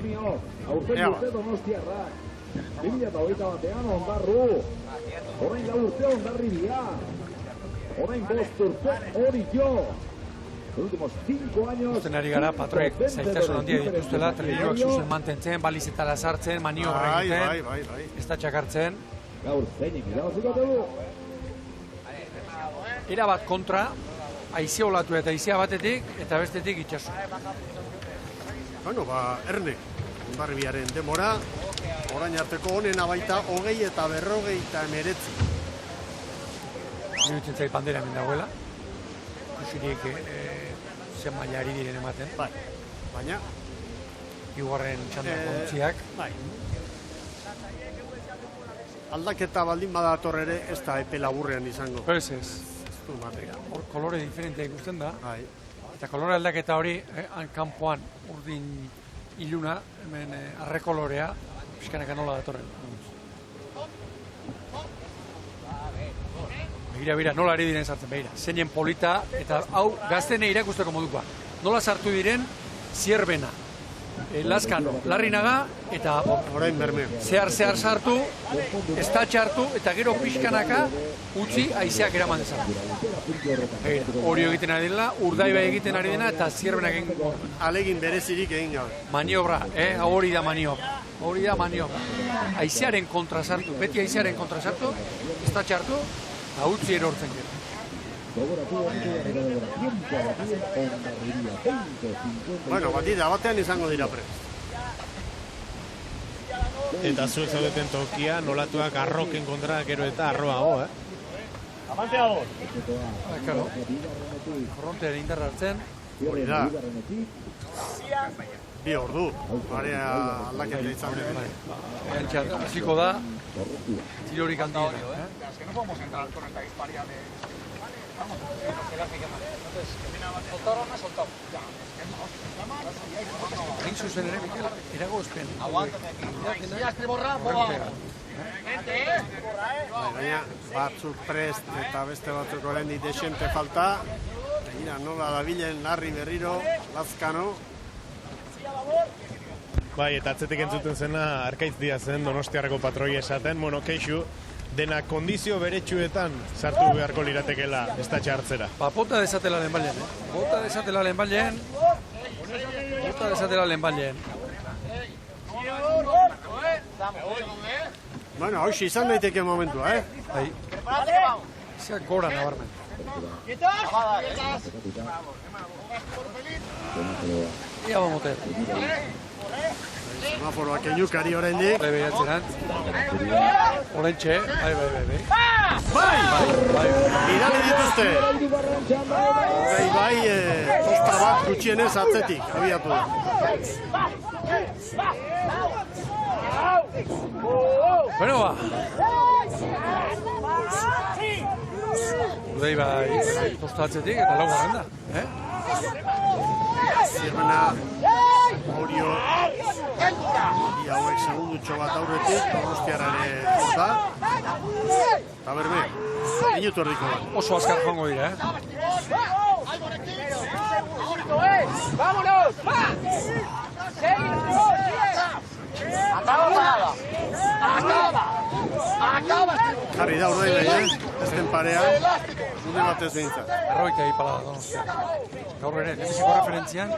2021 Ondarru, horrein da urte Hondarribia. Ikusten ari gara, patroek zailtasun handia dituztela, traileruak zuzen mantentzen, balizetara sartzen, maniobra egiten, ez da txakartzen. Era bat kontra, haizea olatu eta haizea batetik, eta bestetik itxaso. Bueno, Erne, Hondarribiaren demora, orain arteko honena baita 20 eta 49. Minutzen zait bandera hemen dagoela. Ikusirik zen maila ari diren ematen. Bai, baina Hirugarren txandako ontziak. Bai. Aldaketa baldin badator ere ez da epe laburrean izango. Ez. Hor kolore diferentea ikusten da. Bai. Eta kolore aldaketa hori, kanpoan urdin iluna, hemen arrekolorea, pixkanaka nola datorren. Begira, nola ari diren sartzen, begira. Zeinen polita, eta hau gaztene irakusteko modukoa. Nola sartu diren, Zierbena, Lazkano, Larrinaga, eta orain Bermeo. Zehar sartu, estatxe hartu, eta gero pixkanaka utzi haizeak eraman dezan. Orio egiten ari dela, Urdaibai egiten ari dena, eta Zierbena egin alegin berezirik egin gabe. Maniobra, hori da maniobra. Hori da maniobra. Haizearen kontra sartu, beti haizearen kontra sartu, estatxe hartu, eta utzi erortzen gero. Bueno, batida batean izango dira prest. Eta zuek zaudeten tokia, nolatuak arroken kontra gero eta arroago, Amanteago. Claro. Korrontean indarra hartzen. Hori da. 2 ordu. Area aldaketa izan dut. Bai. Hasiko da, tirorik handiena. Es que no podemos entrar con esta historia de... Vamos, soltaron, soltamos. Egin zuzen ere, Mikel, eragozpen. Aguántame aquí. Ya este borra, boba. Baina batzuk prest eta beste batzuk oraindik desente falta. Begira nola dabilen Larri berriro, Lazkano. Bai, eta atzetik entzuten zena Arkaitz Diazen Donostiarreko patroi esaten, bueno, keixu, dena kondizio beretsuetan sartu beharko liratekela estatxe hartzera. Bota dezatela lehenbailen, Bota dezatela lehenbailen. Bota dezatela lehenbailen. Bueno, hoxe izan daiteke momentua, Bai. Zeak gora nabarmen. Ia bamoter. Semaforoak eñukari oraindik. Bai, behiatzeran. Horentxe, bai. Bai! Irali dituzte. Bai, tosta bat gutxienez atzetik, abiatu da. Bueno, ba. Urdaibai tosta atzetik eta lau garren da. Zierbena, Orio, bi hauek segundutxo bat aurretik, Donostiarrare da. Eta Bermeo, minutu erdiko bat. Oso azkar joango dira, ¡Vámonos! ¡Acaba! Jarri da Urdaibai, ezten parean, une batez behintzat. Erroita ipala da Donostia. Gaur ere, lehenbiziko referentzian,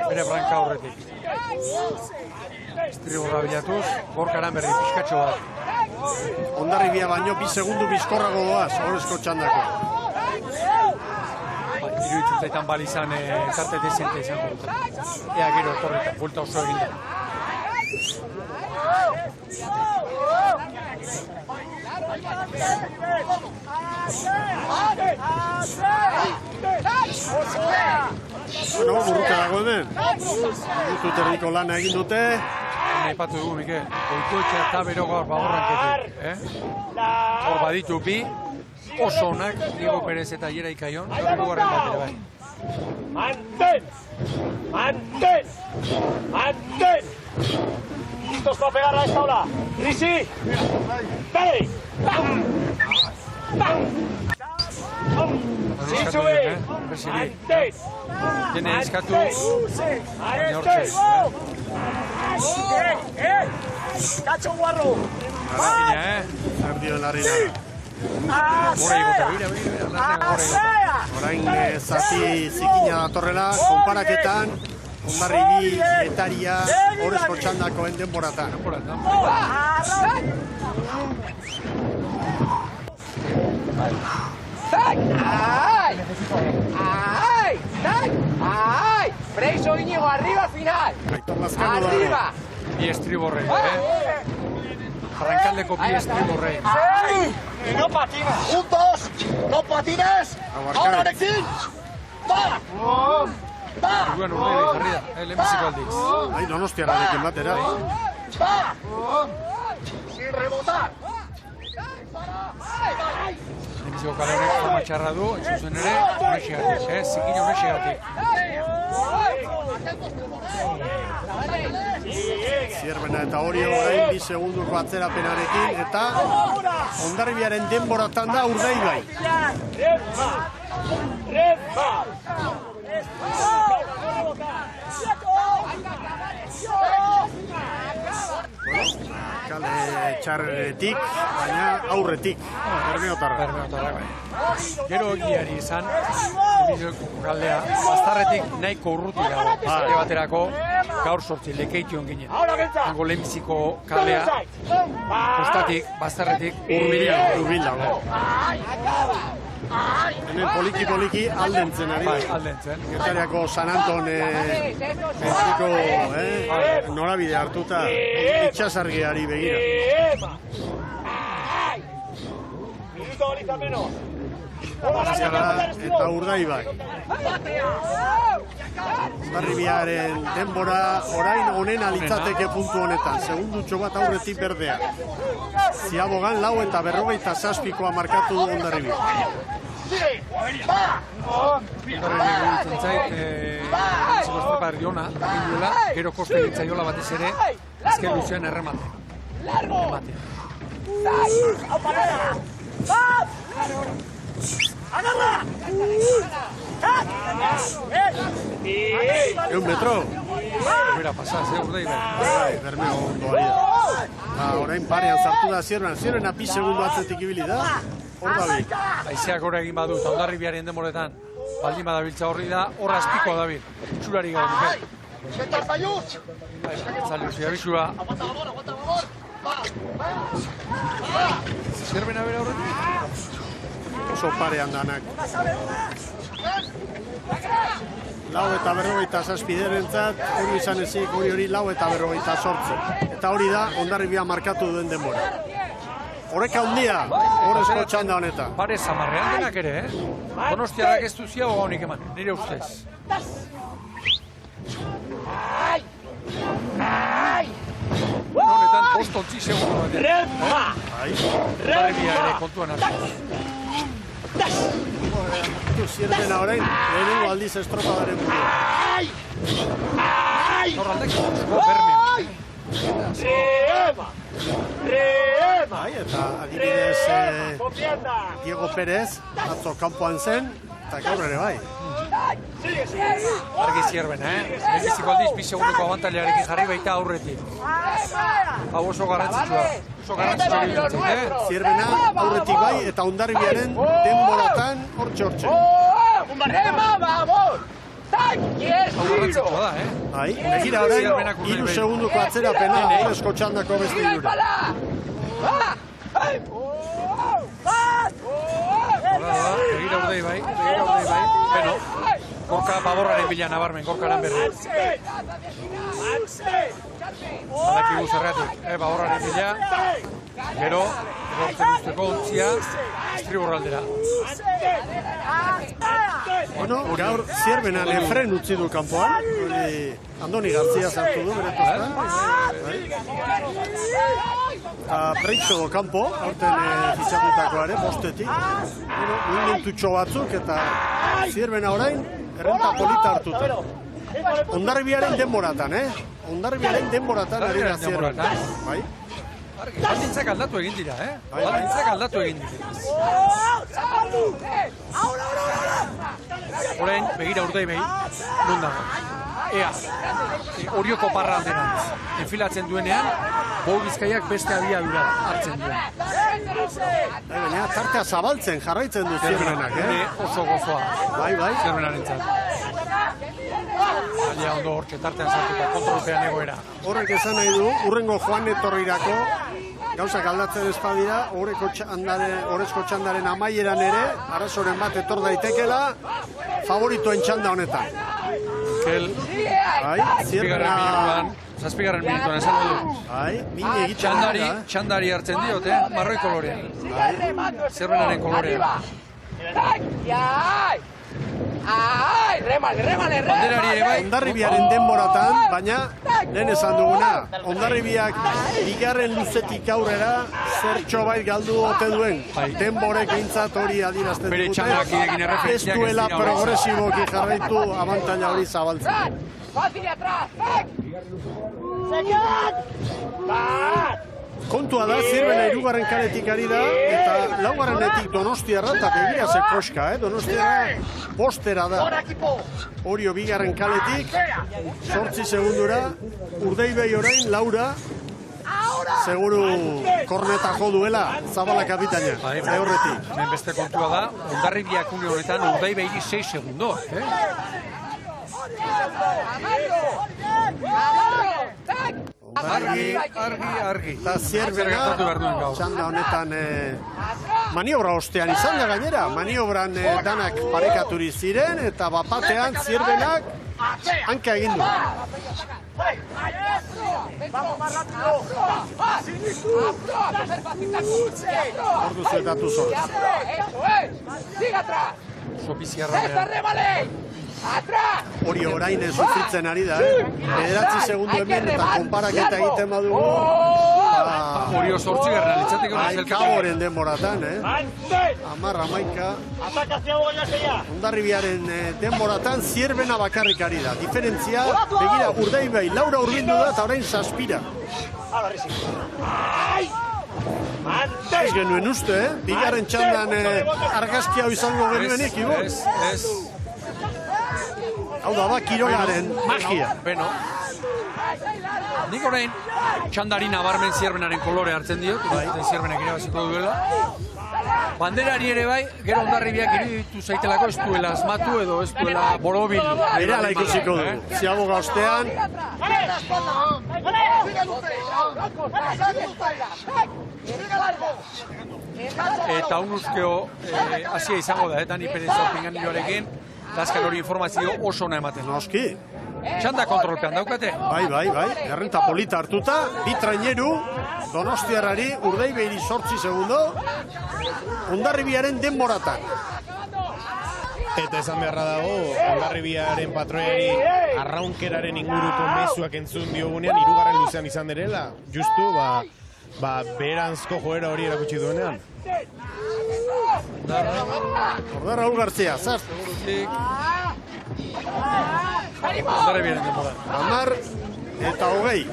bere branka horretik. Estriborra bilatuz, gorkaran berri pixkatxo bat. Hondarribia baino 2 segundu bizkorrago doaz, horrezko txandako. Iruditzen zaitan balizan tarte dezente izango dut. Ea gero etorreta, bulta oso egin da. Bueno, burruka dago hemen. Minutu terdiko lana egin dute. Aipatu dugu, Mikel, Goikoetxe eta bero gaur bagorranketik. Hor baditu bi, oso onak, Diego Perez eta Jera Ikaion, hirugarren bat ere bai. ¡Mantén! ¡Listos para pegar a esta ola! ¡Risi! ¡Dale! ¡Sí, sube! ¡Mantén! Tiene eskatu, baina hortxe. ¡Cacho guarro! Zer dio Larrinaga. Horei bota, bira, horei bota. Orain zati zikina datorrela, konparaketan, Hondarribi Getaria horrezko txandakoen denboratan. Freiso Íñigo, arriba final. Arriba. Bi estriborre, Arrancaldeko bi estriborre. No patines. Juntos. No patines. Ahora Alexis. Va. Duan urdei jarri da, lehenbiziko aldiz. Donostiarrarekin batera. Va. Sin rebotar. Lehenbiziko kale honek forma txarra du, zuzen ere, Unexigatik, zikina Unexigatik. Zierbena eta Orio orain 2 segunduko atzerapenarekin eta Hondarribiaren denboratan da Urdaibai. Kale txarretik, baina aurretik, Bermeotarra. Gero egiari izan, kaldea, baztarretik nahiko urruti dago. Zate baterako, gaur sortzi, lekeition ginen. Hango lehenbiziko kaldea, kostatik, baztarretik, urbil dago. Hemen poliki aldentzen ari. Aldentzen. Getariako San Anton norabide hartuta itxasargiari begira. Eta Urdaibai. Hondarribiaren denbora orain onena litzateke puntu honetan. Segundutxo bat aurretik berdea. Ziabogan 4 eta 47koa markatu du Hondarribia. Hondarribiaren zait, ziko estropa erdiona, egin duela, gero koste ditzaiola batez ere, azken luzean erremate. Metro. Mira, pasaz, Urdaibai. Bermeo ondo ari da. Orain parean zartu da Zierbena 2 segundu atzetik ibili da. Hordabil. Aizeak gora egin badu, eta Hondarribiaren denboretan baldin badabiltza horri da, horra azpikoa dabil. Txulari gau duke. Zaliuzi abizua. Zierbena bera horretik. Oso parean danak. 4 eta 47 hori izan ezik, hori 4 eta 48. Eta hori da Hondarribia markatu duen denbora. Horreka handia, horrezko txanda honetan. Pare zamarrean denak ere, Donostiarrak ez duzia honik eman, nire ustez. Honetan, 5 segundu batean. Hondarribia ere kontuan hartu. Zierbena orain, lehenengo aldiz estropadaren buru. Horraldek, Bermeo. Eta adibidez Diego Pérez atzo kanpoan zen, eta gaur ere bai. Argi Zierbena, lehenbiziko aldiz 2 segunduko abantailearekin jarri baita aurretik. Hau oso garrantzitsua. Oso garrantzitsua egiten, Zierbena aurretik bai, eta Hondarribiaren denboratan hortxe. Garrantzitsua da, Bai, begira orain, 3 segunduko atzerapena horrezko txandako beste jura. Begira Urdaibai. Beno, Gorka Baborraren bila nabarmen, Gorkaran berri. Badakigu zerratik, Baborraren bila, gero, erortzen usteko ontzia, estriborraldera. Bueno, gaur Zierbena lefren utzi du kanpoan, Andoni Garzia zartu du, bere tosta. Preitxo kanpo, aurten fitxatutakoare, bostetik. Minututxo batzuk eta Zierbena orain, errenta polita hartuta. Hondarribiaren denboratan, Hondarribiaren denboratan ari da Zierbena. Bai? Baldintzak aldatu egin dira, Baldintzak aldatu egin dira. Orain, begira Urdaibai, non dago. Ea, Orioko parra alderantz. Enfilatzen duenean, Bou Bizkaiak beste abiadura hartzen duen. Baina, tartea zabaltzen jarraitzen du Zierbenak, Oso gozoa. Bai. Zierbenaren txat. Galia ondo hortxe tartean sartuta kontrolpean egoera. Horrek esan nahi du, urrengo joan etorrirako, gauzak aldatzen espadira, horrezko txandaren amaieran ere, arazoren bat etor daitekela, favoritoen txanda honetan. Mikel, zazpigarren minutuan esan du. Mini egiten Txandari hartzen diot, marroi kolorean. Zierbenaren kolorean. Banderari ere bai. Hondarribiaren denboratan, baina lehen esan duguna, Hondarribiak bigarren luzetik aurrera zertxo bait galdu ote duen. Denborek eintzat hori adierazten Bere dute. txandakidekin erreferentziak Ez duela progresiboki jarraitu abantaila hori zabaltzen. Kontua da, Zierbena hirugarren kaletik ari da, eta laugarrenetik Donostiarra, eta begira ze koska, Donostiarra postera da. Orio bigarren kaletik, 8 segundura, Urdeibei orain, Laura, seguru korneta jo duela, Zabala kapitaina, horretik. Hemen beste kontua da, Hondarribiak une honetan Urdaibeiri 6 segundo. Argi. Eta Zierbena, txanda honetan maniobra ostean izan da gainera. Maniobran danak parekaturi ziren, eta bapatean Zierbenak hanka egin du. Ordu zuetatu zortz. Hori orain sufritzen ari da, 9 segundu hemen eta konparaketa egiten badugu. Orio 8garren litzateke Kaboren denboratan, 10-11. Hondarribiaren denboratan Zierbena bakarrik ari da. Diferentzia, begira Urdeibei, Laura urbindu da eta orain Zazpira. Ez genuen uste, bigarren txandan argazki hau izango genuenik, Ibo? Ez. Hau da, kirolaren magia. Beno. Nik orain, txandari nabarmen Zierbenaren kolore hartzen diot, Zierbenak irabaziko duela. Banderari ere bai, gero Hondarribiak iruditu zaitelako ez duela asmatu edo ez duela borobil. Berehala ikusiko du, Ziaboga ostean. Eta unuzkeo hasia izango da, eta ni Perez Pinganilloarekin, azken hori informazio oso ona ematen. Noski. Txanda kontrolpean daukate? Bai. Errenta polita hartuta, bi traineru, Donostiarrari, Urdaibeiri 8 segundo, Hondarribiaren denboratan. Eta esan beharra dago, Hondarribiaren patroiari arraunkeraren inguruko mezuak entzun diogunean, 3. luzean izan direla, justu, beheranzko joera hori erakutsi duenean. Ordar Raúl García, zaz. Hondarribiaren denboratan. 10 eta 20.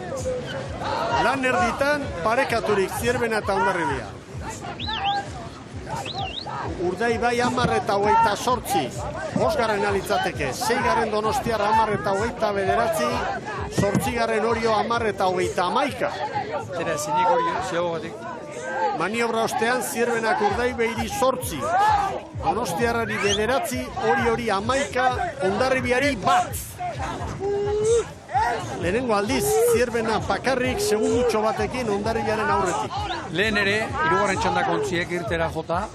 Lan erditan parekaturik Zierbena eta Hondarribia. Urdaibai 10 eta 28. 5. alitzateke. 6. Donostiarra 10 eta 29. 8. Orio 10 eta 31. Zera, zinik hori, Ziabogatik. Maniobra ostean Zierbenak Urdaibeiri 8. Donostiarrari 9, Oriori 11, Hondarribiari 1. Lehenengo aldiz, Zierbena bakarrik segundutxo batekin Hondarribiaren aurretik. Lehen ere, 3. txandako ontziek irtera jota,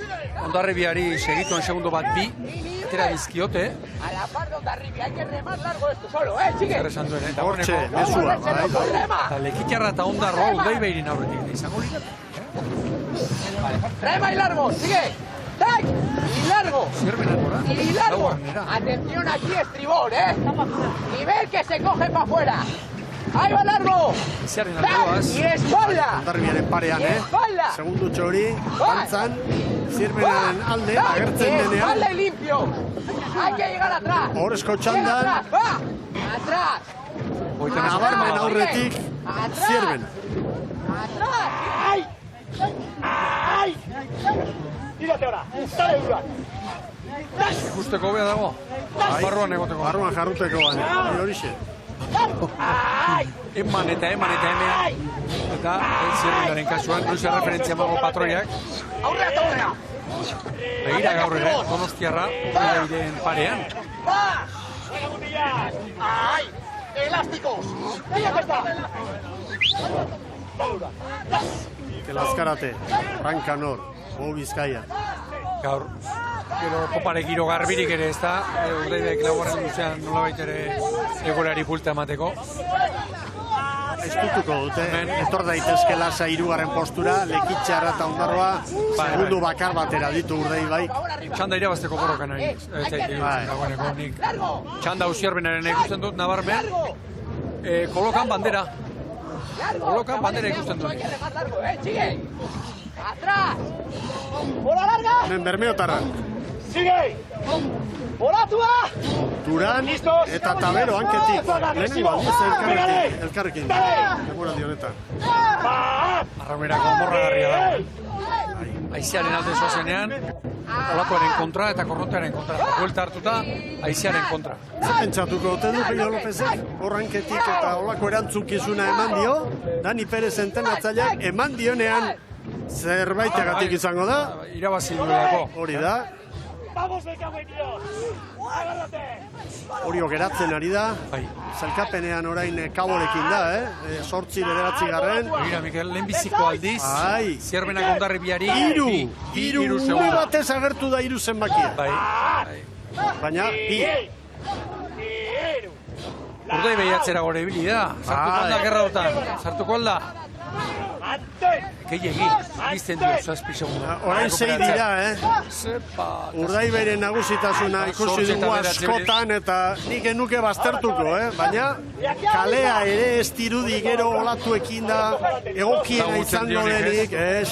Hondarribiari segituen segundo bat 2, atera dizkiote. Zer esan duen, eta Hortxe, mesua, eta Lekitarra eta Hondarroa Urdaibeirin aurretik. Izango lirat. Rema y largo, sigue. ¡Tac! Y largo. Y largo. Atención aquí, estribor, Nivel que se coge para afuera. Ahí va largo. ¡Tac! Y espalda. Hondarribiaren parean, segundutxo hori, dantzan, Zierbenaren alde, agertzen denean. Espalda y limpio. Hay que llegar atrás. Horrezko txandan. Atrás. Nabarmen aurretik, Zierben. Atrás. ¡Ay! ¡Ay! Tírate ahora, dale dura. Ikusteko hobea dago, barruan egoteko. Barruan jarruteko baina, horixe. Eman eta hemen. Eta Zierbenaren kasuan, noiz referentzia mago patroiak, Aurrea eta aurrea. Begira gaur ere, Donostiarra, Urdaibiren parean. Ai, elásticos. Mira que está. Telazkarate, Bankanor, Go Bizkaia. Gaur, gero kopare giro garbirik ere ez da, Urdaibaik laugarren luzean nolabait ere egorari pulta emateko. Estutuko dute, etor daitezke lasa 3. postura, Lekitxarra eta Ondarroa, segundu bakar batera ditu Urdaibaik. Txanda irabazteko borrokan nahi, dagoeneko nik. Txanda Usierbenaren ikusten dut, nabarmen, kolokan bandera. Kolokan bandera ikusten dut. Atrás. Bola larga. Hemen Bermeotarra. Sigue. Bolatua. Turan eta Tabero hanketik. Lehenengo aldiz elkarrekin. Demoraldi honetan. Arraunerako morragarria da. Aizearen alde zoazenean, Olakoaren kontra eta Korrontearen kontra. Buelta hartuta, Aizearen kontra. Pentsatuko dute du Pello Lopezek, horranketik eta Olako erantzukizuna eman dio, Dani Perez entenatzaileak eman dionean zerbaitagatik izango da. Irabazi duelako. Hori da. Orio geratzen ari da. Zalkapenean orain Kaborekin da, 8-9 garren. Begira, Mikel, lehenbiziko aldiz, Zierbenak Hondarribiari Hiru batez agertu da 3 zenbakia. Baina, bi. Urdaibai atzera gore ibili da. Sartuko alda gerra hortan. Sartuko alda. Gehiegi, izten dio, 7 segunda. Orain 6 dira, Urdaibairen nagusitasuna ikusi dugu askotan eta nik genuke baztertuko, baina kalea ere ez dirudi gero olatuekin da egokiena izango denik, ez.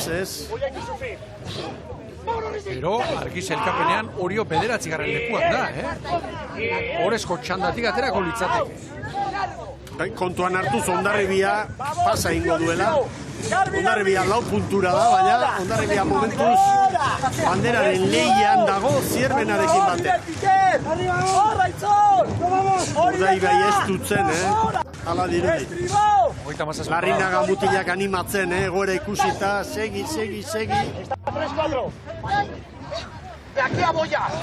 Pero, argiz elkapenean, Orio 9. lekuan da, Horezko txandatik aterako litzateke. Kontuan hartuz Hondarribia pasa ingo duela. Hondarribia 4 puntura da, baina Hondarribia momentuz banderaren lehian dago Zierbenarekin batera. Urdaibai ez dutzen, hala dirudi. Larrinaga mutilak animatzen, egoera ikusita, segi.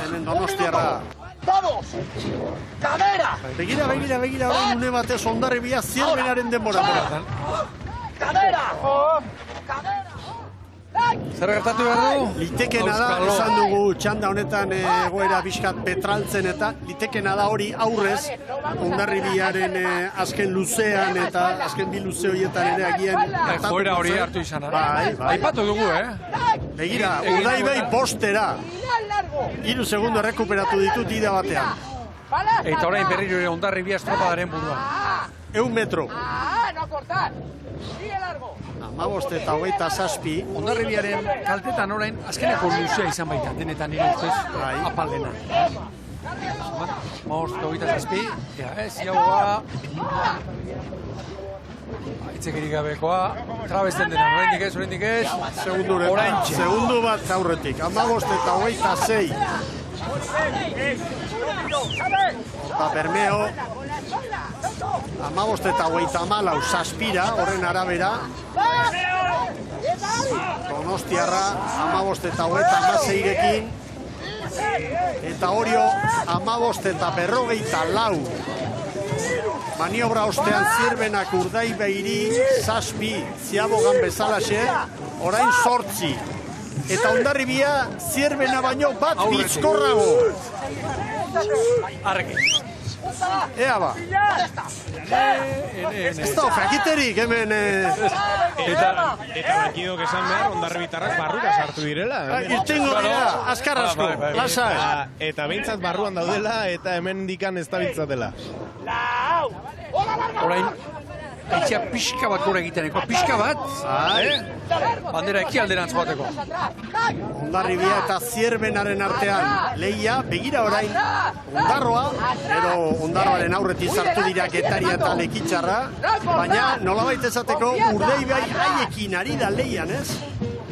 Hemen Donostiarra. Vamos. Cadera. Begira, orain une batez Hondarribia Zierbenaren denbora. Cadera. Zer gertatu behar du? Litekena da, esan dugu txanda honetan egoera bizkat petraltzen eta litekena da hori aurrez Hondarribiaren azken luzean eta azken 2 luze horietan ere agian joera hori hartu izan. Aipatu dugu, Begira, Urdaibai 5-era. 3 segundo errekuperatu ditut ida batean. Eta orain berriro ere Hondarribia estropadaren buruan. 100 metro. No cortar. Sigue largo. 15 eta 27. Hondarribiaren kaltetan orain azkeneko luzea izan baita, denetan nire ustez apaldena. 15 eta 27, ziagoa. Itzekirik gabekoa, trabesten dena, oraindik ez. Segundu bat aurretik, 15 eta 26. Eta Bermeo, 15 eta 24 saspira, horren arabera. Donostiarra, 15 eta 26-rekin. Eta Orio, 15 eta 54. Maniobra ostean Zierbenak Urdaibairi 7, ziabogan bezalaxe, orain 8. Eta Hondarribia Zierbena baino bat bizkorrago. Arrekin. Ea ba. Ez da jakiterik hemen. Eta bakidok esan behar, Hondarribitarrak barrura sartu direla. Irtengo dira, azkar asko, lasa. Eta behintzat barruan daudela eta hemen dikan ez da bintzatela. Orain, etxea pixka bat gora egiteneko, pixka bat, bandera ekialderantz bateko. Hondarribia eta Zierbenaren artean lehia, begira orain, Ondarroa, ero Ondarroaren aurretik sartu dira Getaria eta Lekitxarra, baina nolabait esateko Urdaibai haiekin ari da lehian, ez?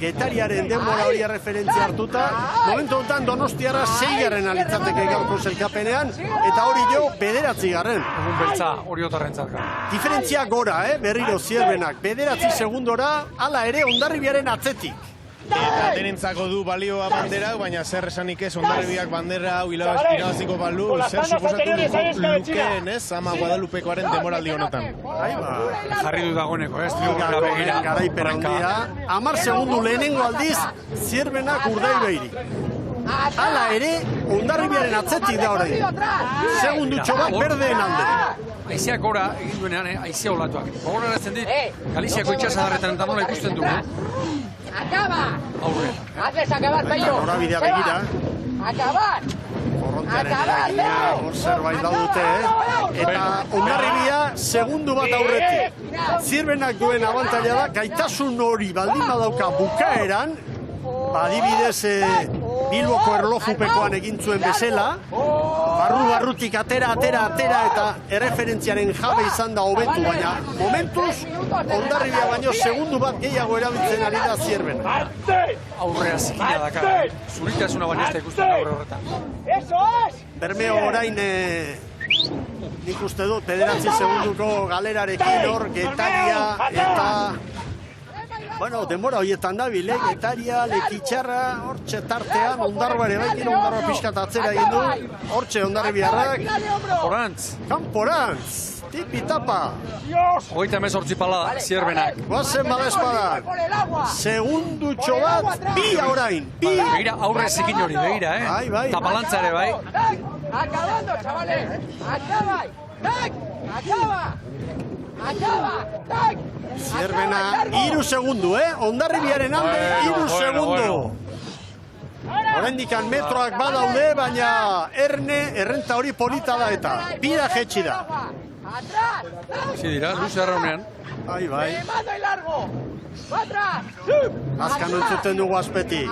Getariaren denbora hori referentzia hartuta, momentu honetan Donostiarra 6. alitzateke gaurko zelkapenean, eta hori jo 9. Egun beltza hori otarrentzat. Diferentzia gora, berriro Zierbenak, 9 segundora, hala ere Hondarribiaren atzetik. eta denentzako du balioa bandera, baina zer esanik ez, Hondarribiak bandera hau irabaziko balu, zer suposatu lukeen, ez, ama Guadalupekoaren demoraldi honetan. Jarri du dagoeneko, ez, triunfora begira. Garaipen handia, 10 segundu lehenengo aldiz, Zierbenak Urdaibeiri. Hala ere, Hondarribiaren atzetik da orain. Segundutxo bat berdeen alde. Aizeak gora egin duenean, aizea olatuak. Gogoraratzen dit, Galiziako itxasadarretan eta nola ikusten dugu. Acaba! Aurre. Hazles acabar, Pello! Gora bidea begira. Acabar! Korrontearen eragina, hor zerbait daudute, Eta Hondarribia segundu bat aurretik. Zierbenak duen abantaila da, gaitasun hori baldin badauka bukaeran, adibidez Bilboko erlojupekoan egin zuen bezala, barrutik atera eta erreferentziaren jabe izan da hobetu, baina momentuz Hondarribia baino segundu bat gehiago erabiltzen ari da Zierbena. Aurrea zikina daka, zuritasuna baina ez da ikusten aurre horretan. Bermeo orain, nik uste dut, 9 segunduko galerarekin hor, Getaria eta... Bueno, denbora horietan da, Getaria, Lekitxarra, hortxe tartean, Ondarroa ere baikin, Ondarroa pixkat atzera egin du, hortxe Hondarribiarrak. Kanporantz, tipi-tapa. 38 pala, Zierbenak. Guazen bada espada. Segundutxo bat, bi orain, bi. Begira, aurre zikin hori, begira, Bai. Tapalantza ere, bai. Acabando, chavales. Acaba. Acaba. Zierbena, 3 segundu, Hondarribiaren alde, 3 segundu. Horendikan metroak badaude, baina errenta hori polita da eta bira jetxi da. Dira, luze arraunean. Bai. Azkan entzuten dugu azpetik.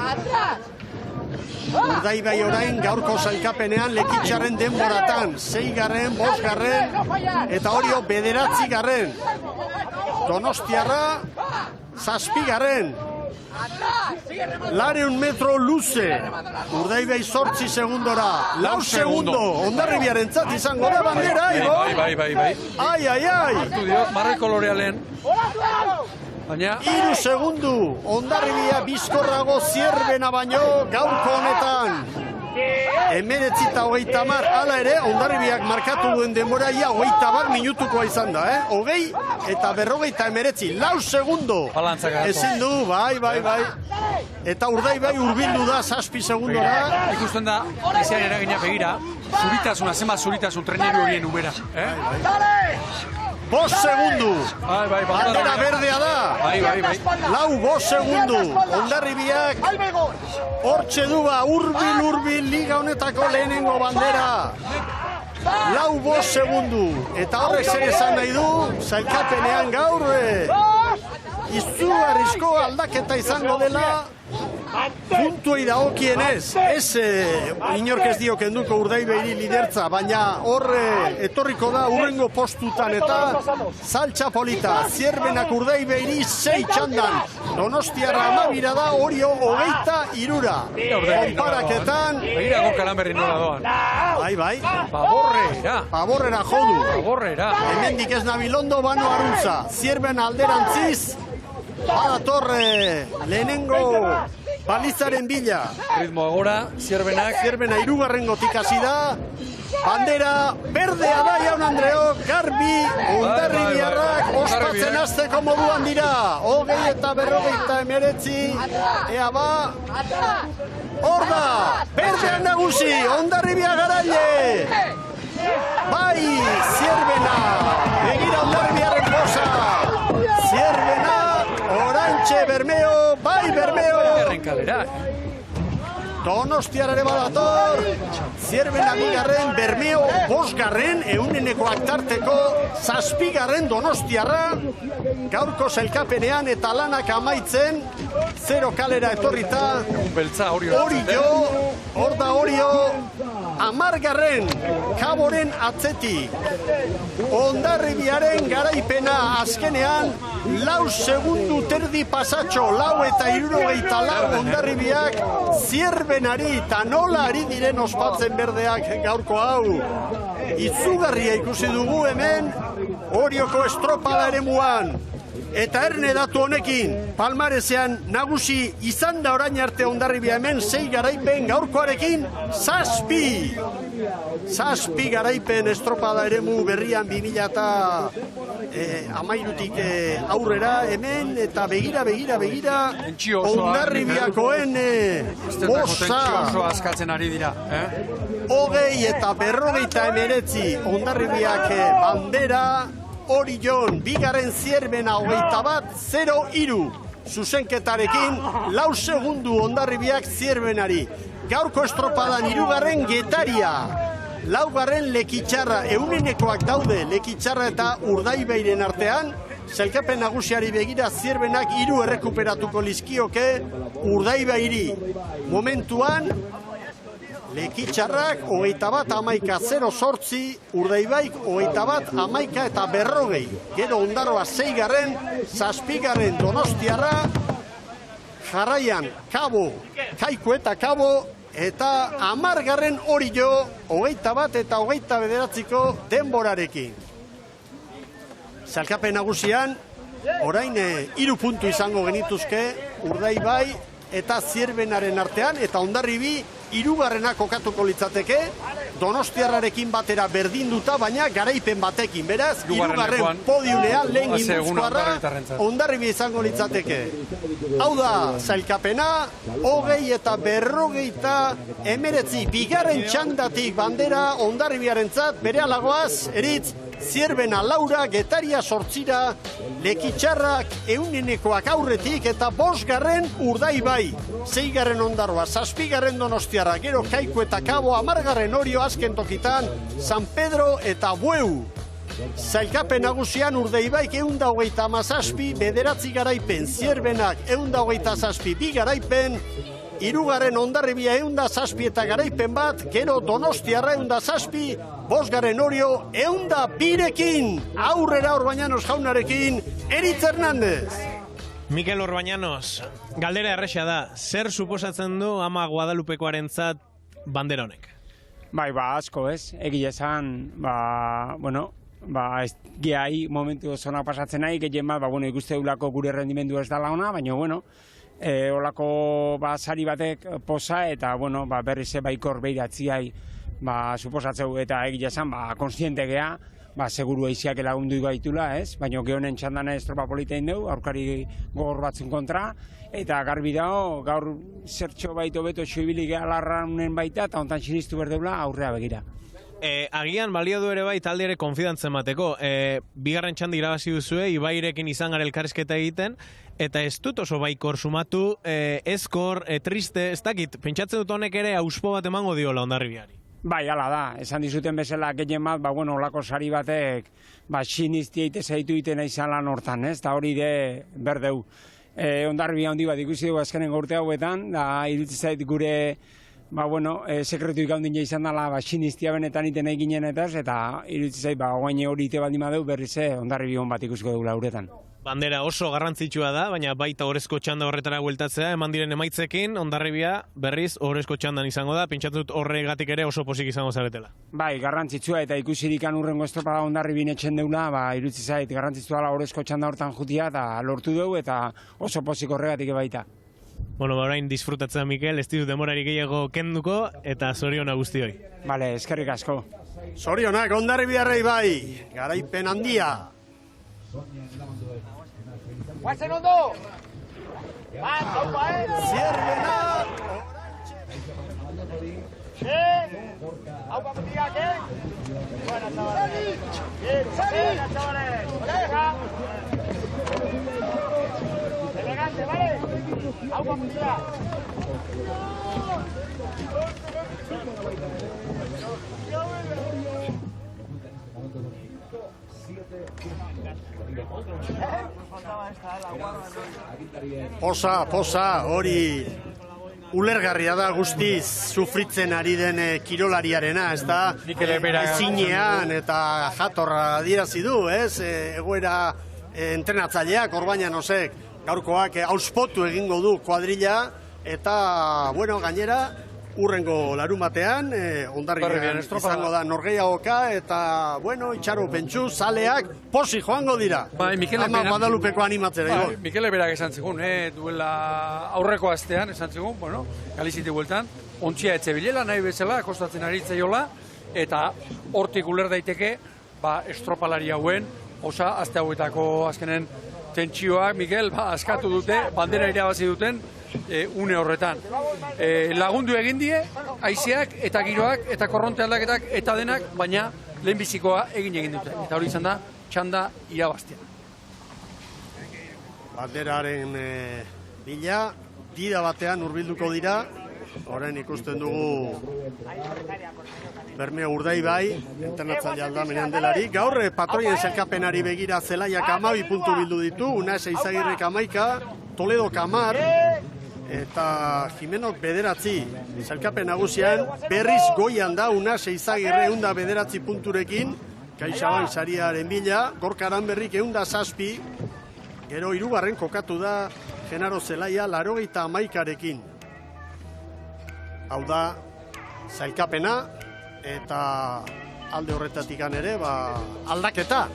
Urdaibai orain gaurko sailkapenean Lekitxarren denboratan, 6garren, 5garren, eta Orio 9garren. Donostiarra, 7garren. 200 metro luze. Urdaibai 8 segundora. 4 segundo. Hondarribiaren zat izango da bandera, Bai. Ai. Artu dio, barre kolorealen. Baina... 3 segundu. Hondarribia bizkorrago Zierbena baino gaurko honetan. 19:30, hala ere, Hondarribiak markatu duen denbora ia 21 minutukoa izan da, 20 eta 49, 4 segundo. Ezin du, bai. Eta Urdaibai hurbildu da 7 segundora. Ikusten da, ezean eragina begira, zuritasuna, zenbat zuritasun treneru horien ubera. 5 segundu. Bandera berdea da. Bai. 5 segundu. Hondarribiak hortxe du ba, hurbil liga honetako lehenengo bandera. 5 segundu. Eta horrek zer esan nahi du, sailkapenean gaur, izugarrizko aldaketa izango dela, puntuei dagokienez, inork ez dio kenduko Urdaibairi lidertza, baina horre etorriko da urrengo postutan eta saltxa polita. Zierbenak Urdaibairi 6 txandan, Donostiarra 12 da, Orio 23. Konparaketan... Begira gokalan berri nola doan. Bai. Paborrera jodu. Hemendik ez nabilondo bano aruntza. Zierben alderantziz, badatorre lehenengo balizaren bila. Ritmo agora, Zierbena 3. hasi da. Bandera berdea da, jaun Andreok, garbi, Hondarribiarrak ospatzen hasteko moduan dira. 20 eta 49, ea ba. Hor da, berdean nagusi, Hondarribia garaile. Bai, Zierbena, begira Hondarribiarren posa. Zierbena, orantxe, Bermeo, bai Bermeo. Donostiarare badator, Zierbena 2garren, Bermeo 5garren, eunenekoak tarteko 7garren Donostiarra, gaurko sailkapenean eta lanak amaitzen, 0 kalera etorrita, Orio, 10garren, Kaboren atzetik, Hondarribiaren garaipena azkenean, 4 segundu terdi pasatxo, 4 eta 64 Hondarribiak, Zierbenari eta nola ari diren ospatzen berdeak gaurko hau. Izugarria ikusi dugu hemen, Orioko estropada eremuan. Eta erne datu honekin, palmarezean nagusi izan da orain arte Hondarribia hemen 6 garaipen gaurkoarekin 7. 7 garaipen estropada eremu berrian 2013tik aurrera hemen eta begira Hondarribiakoen oso askatzen ari dira. 20 eta 59 Hondarribiak bandera. Orion, bigarren zierbena 21-0-3. Zuzenketarekin, 4 segundu Hondarribiak zierbenari. Gaurko estropadan 3. Getaria. 4. Lekitxarra, eunenekoak daude Lekitxarra eta Urdaibairen artean. Sailkapen nagusiari begira zierbenak 3 errekuperatuko lizkioke Urdaibairi. Momentuan, Lekitxarrak 21-11-08, Urdaibaik 21-11 eta 40. Gero Ondarroa 6. 7. Donostiarra, jarraian Kaiku eta Kabo, eta 10. Orio 21 eta 29 denborarekin. Sailkapen nagusian, orain 3 puntu izango genituzke Urdaibai eta Zierbenaren artean, eta Hondarribi 3. kokatuko litzateke, Donostiarrarekin batera berdinduta, baina garaipen batekin, beraz, 3. podiunean lehen Gipuzkoarra Hondarribi izango litzateke. Hau da, sailkapena, 20 eta 49, bigarren txandatik bandera Hondarribiarentzat, bere alagoaz, eritz, Zierbena Laura, Getaria 8, Lekitxarrak eunenekoak aurretik eta 5. Urdaibai, 6. Ondarroa, 7. Donostiarra, gero Kaiku eta Kabo, 10. Orio azken tokitan, San Pedro eta Bueu. Sailkapen nagusian Urdaibaik 127, 9 garaipen, Zierbenak 127, 2 garaipen, 3. Hondarribia 107 eta garaipen bat, gero Donostiarra 107, 5. Orio 102rekin, aurrera Orbañanos jaunarekin, Eritz Hernández. Mikel Orbañanos, galdera erresa da, zer suposatzen du ama Guadalupekoarentzat bandera honek? Bai, asko ez, egia esan, ez gehi momentu zona pasatzen nahi, gehien bat, ikuste dugulako gure rendimendu ez dala ona, baina, olako sari batek posa eta, berriz baikor behiratziai, suposatzeu eta egia esan, konstiente geha, seguru eiziak lagundu gaitula, ez? Baina gehonen txandan estropa politein dugu, aurkari gogor batzun kontra, eta garbi dago, gaur zertxo baito beto xoibili geha larraunen baita, eta ontan sinistu berdeula aurrea begira. Agian balio du ere bai talde ere konfidantzen bateko. Bigarren txandi irabazi duzue, Ibairekin izan gara elkarrizketa egiten, eta ez dut oso baikor sumatu, ezkor, triste, ez dakit, pentsatzen dut honek ere auspo bat emango diola Hondarribiari. Bai, ala da, esan dizuten bezala gehien bat, olako sari batek, sinizti eite zaitu iten izan lan hortan, ez? Da hori de berdeu. Hondarribia handi bat ikusi dugu azkenen urte hauetan, da iritsi zait gure, sekretu ikaundin izan dela, siniztia benetan iten eginen eta iritsi zait, oaine hori ite baldin badeu berriz Hondarribia hon bat ikusiko dugula uretan. Bandera oso garrantzitsua da, baina baita orezko txanda horretara bueltatzea, eman diren emaitzekin, Hondarribia berriz orezko txandan izango da, pentsatut horregatik ere oso posik izango zaretela. Bai, garrantzitsua eta ikusirik urrengo estropada Hondarribin etxen deula, iritsi zait garrantzitsua da orezko txanda hortan jutia eta lortu dugu eta oso posik horregatik baita. Orain disfrutatzea, Mikel, ez ditut demorari gehiago kenduko eta zoriona guztioi. Bale, eskerrik asko. Zorionak Hondarribiarrei bai, garaipen handia. ¡Guazen ondo! Zierbena! ¡Aupa mundial, Buenas, chavales. Buenas, chavales. Elegante, ¿vale? Aupa mundial. Posa, hori ulergarria da guztiz sufritzen ari den kirolariarena, ez da? Ezinean eta jatorra adierazi du, ez? Egoera entrenatzaileak, Orbañanosek, gaurkoak auspotu egingo du kuadrilla, eta, gainera, urrengo larumatean, Hondarribian izango da norgehiagoka, eta, bueno, itxaro pentsu, zaleak posi joango dira. Ama Guadalupeko animatzera. Mikele berak esan zigun, duela aurreko astean, esan zigun, bueno, Galiziti bueltan, ontzia etxe bilela, nahi bezala, kostatzen aritzaiola, eta hortik uler daiteke, estropalari hauen, osa, azte hauetako azkenen tentsioak, Mikel, askatu dute, bandera irabazi duten, une horretan. Lagundu egin die, haizeak eta giroak eta korronte aldaketak eta denak, baina lehenbizikoa egin dute. Eta hori izan da, txanda irabaztea. Banderaren bila, dida batean hurbilduko dira, orain ikusten dugu Bermeo Urdaibai, entrenatzaile aldamenean delari. Gaur patroien sailkapenari begira Zelaiak 12 puntu bildu ditu, Unas Eizagirrek 11, Toledo 10, eta Jimenok 9. Sailkapen nagusian berriz goian da Unas Eizagirre 109 punturekin, Kaixabank sariaren bila, Gorka Aranberrik 107, gero 3. kokatu da Genaro Zelaia 91rekin. Hau da, sailkapena, eta alde horretatik ere, aldaketa.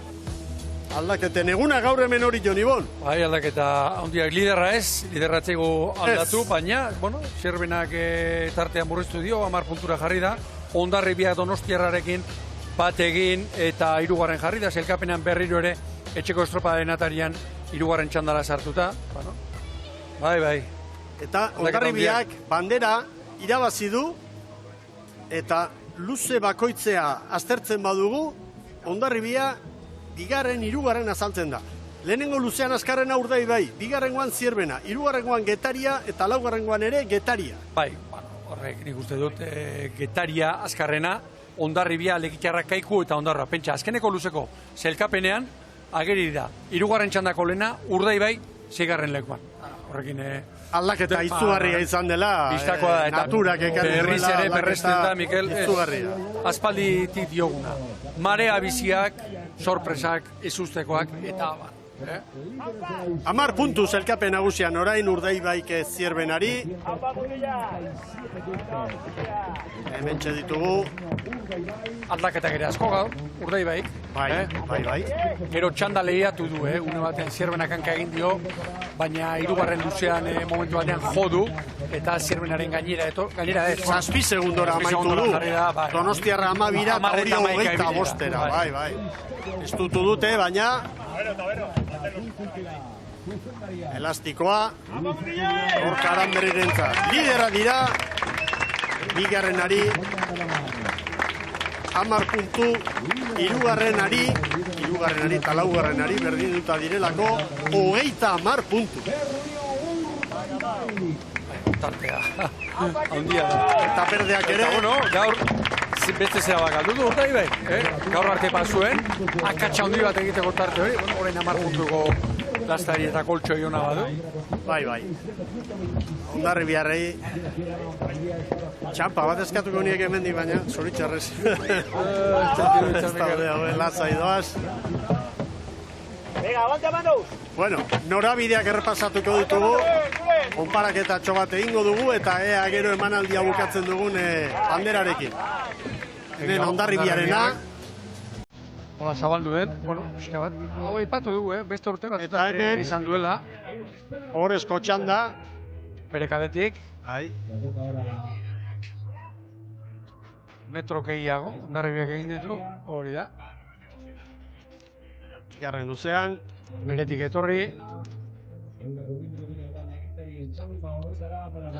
Aldaketen eguna gaur hemen hori Jon Ibon. Bai, aldaketa handiak liderra ez, liderratzeko aldatu, baina, bueno, Zerbenak tartean murriztu dio, 10 puntura jarri da, Hondarribia Donostiarrarekin bat egin eta 3. jarri da, sailkapenean berriro ere, etxeko estropadaren atarian 3. txandara sartuta. Bueno, bai. Eta Hondarribiak bandera irabazi du, eta luze bakoitzea aztertzen badugu, Hondarribia 2., 3. azaltzen da. Lehenengo luzean azkarrena Urdaibai, 2. Zierbena, 3. Getaria, eta 4. ere Getaria. Bai, horrek nik uste dut Getaria azkarrena, Hondarribia Lekitxarra Kaiku eta Hondarra. Pentsa, azkeneko luzeko zelkapenean, ageri da, 3. txandako lehena, Urdaibai 6. lekuan. Horrekin aldaketa izugarria izan dela, naturak ekarri berriz ere berresten da, Mikel, izugarria. Aspalditik dioguna. Marea biziak, sorpresak, ezustekoak, eta abar. 10 puntu zelkapen nagusian orain Urdaibaik Zierbenari. Hementxe ditugu. Aldaketak ere asko gaur, Urdaibaik. Bai. Gero txanda lehiatu du, une batean Zierbenak hanka egin dio, baina 3. luzean momentu batean jo du, eta Zierbenaren gainera ez. 7 segundora amaitu du. Donostiarra 12 eta Orio 25. Bai. Estutu dute, baina elastikoa Gorka Aranberrirentzat. Lidera dira, 2. 10 puntu, 3. eta 4. berdinduta direlako, 30 puntu. Tartea, handia da. Eta perdeak ere. Bueno, gaur beste zera bakaldu du, Urdaibai. Gaur arte pasuen, akatsa handi bat egiteko tarte hori, orain 10 puntuko lastari eta koltxoi hona badu. Bai. Hondarribiarrei txampa bat eskatuko niek hemendik, baina zoritxarrez. Ez daude hauen latzai doaz. Venga, aguanta manos! Bueno, norabideak errepasatuko ditugu, onparaketa bat egingo dugu, eta ea gero emanaldia bukatzen dugun banderarekin. Hemen Hondarribiarena. Hola, zabaldu den. Bueno, pixka bat. Hau ipatu dugu, beste urte bat. Eta hemen izan duela. Horrezko txanda. Bere kadetik. Bai. Metro gehiago, Hondarribiak egin ditu, hori da. Garren luzean. Beretik etorri.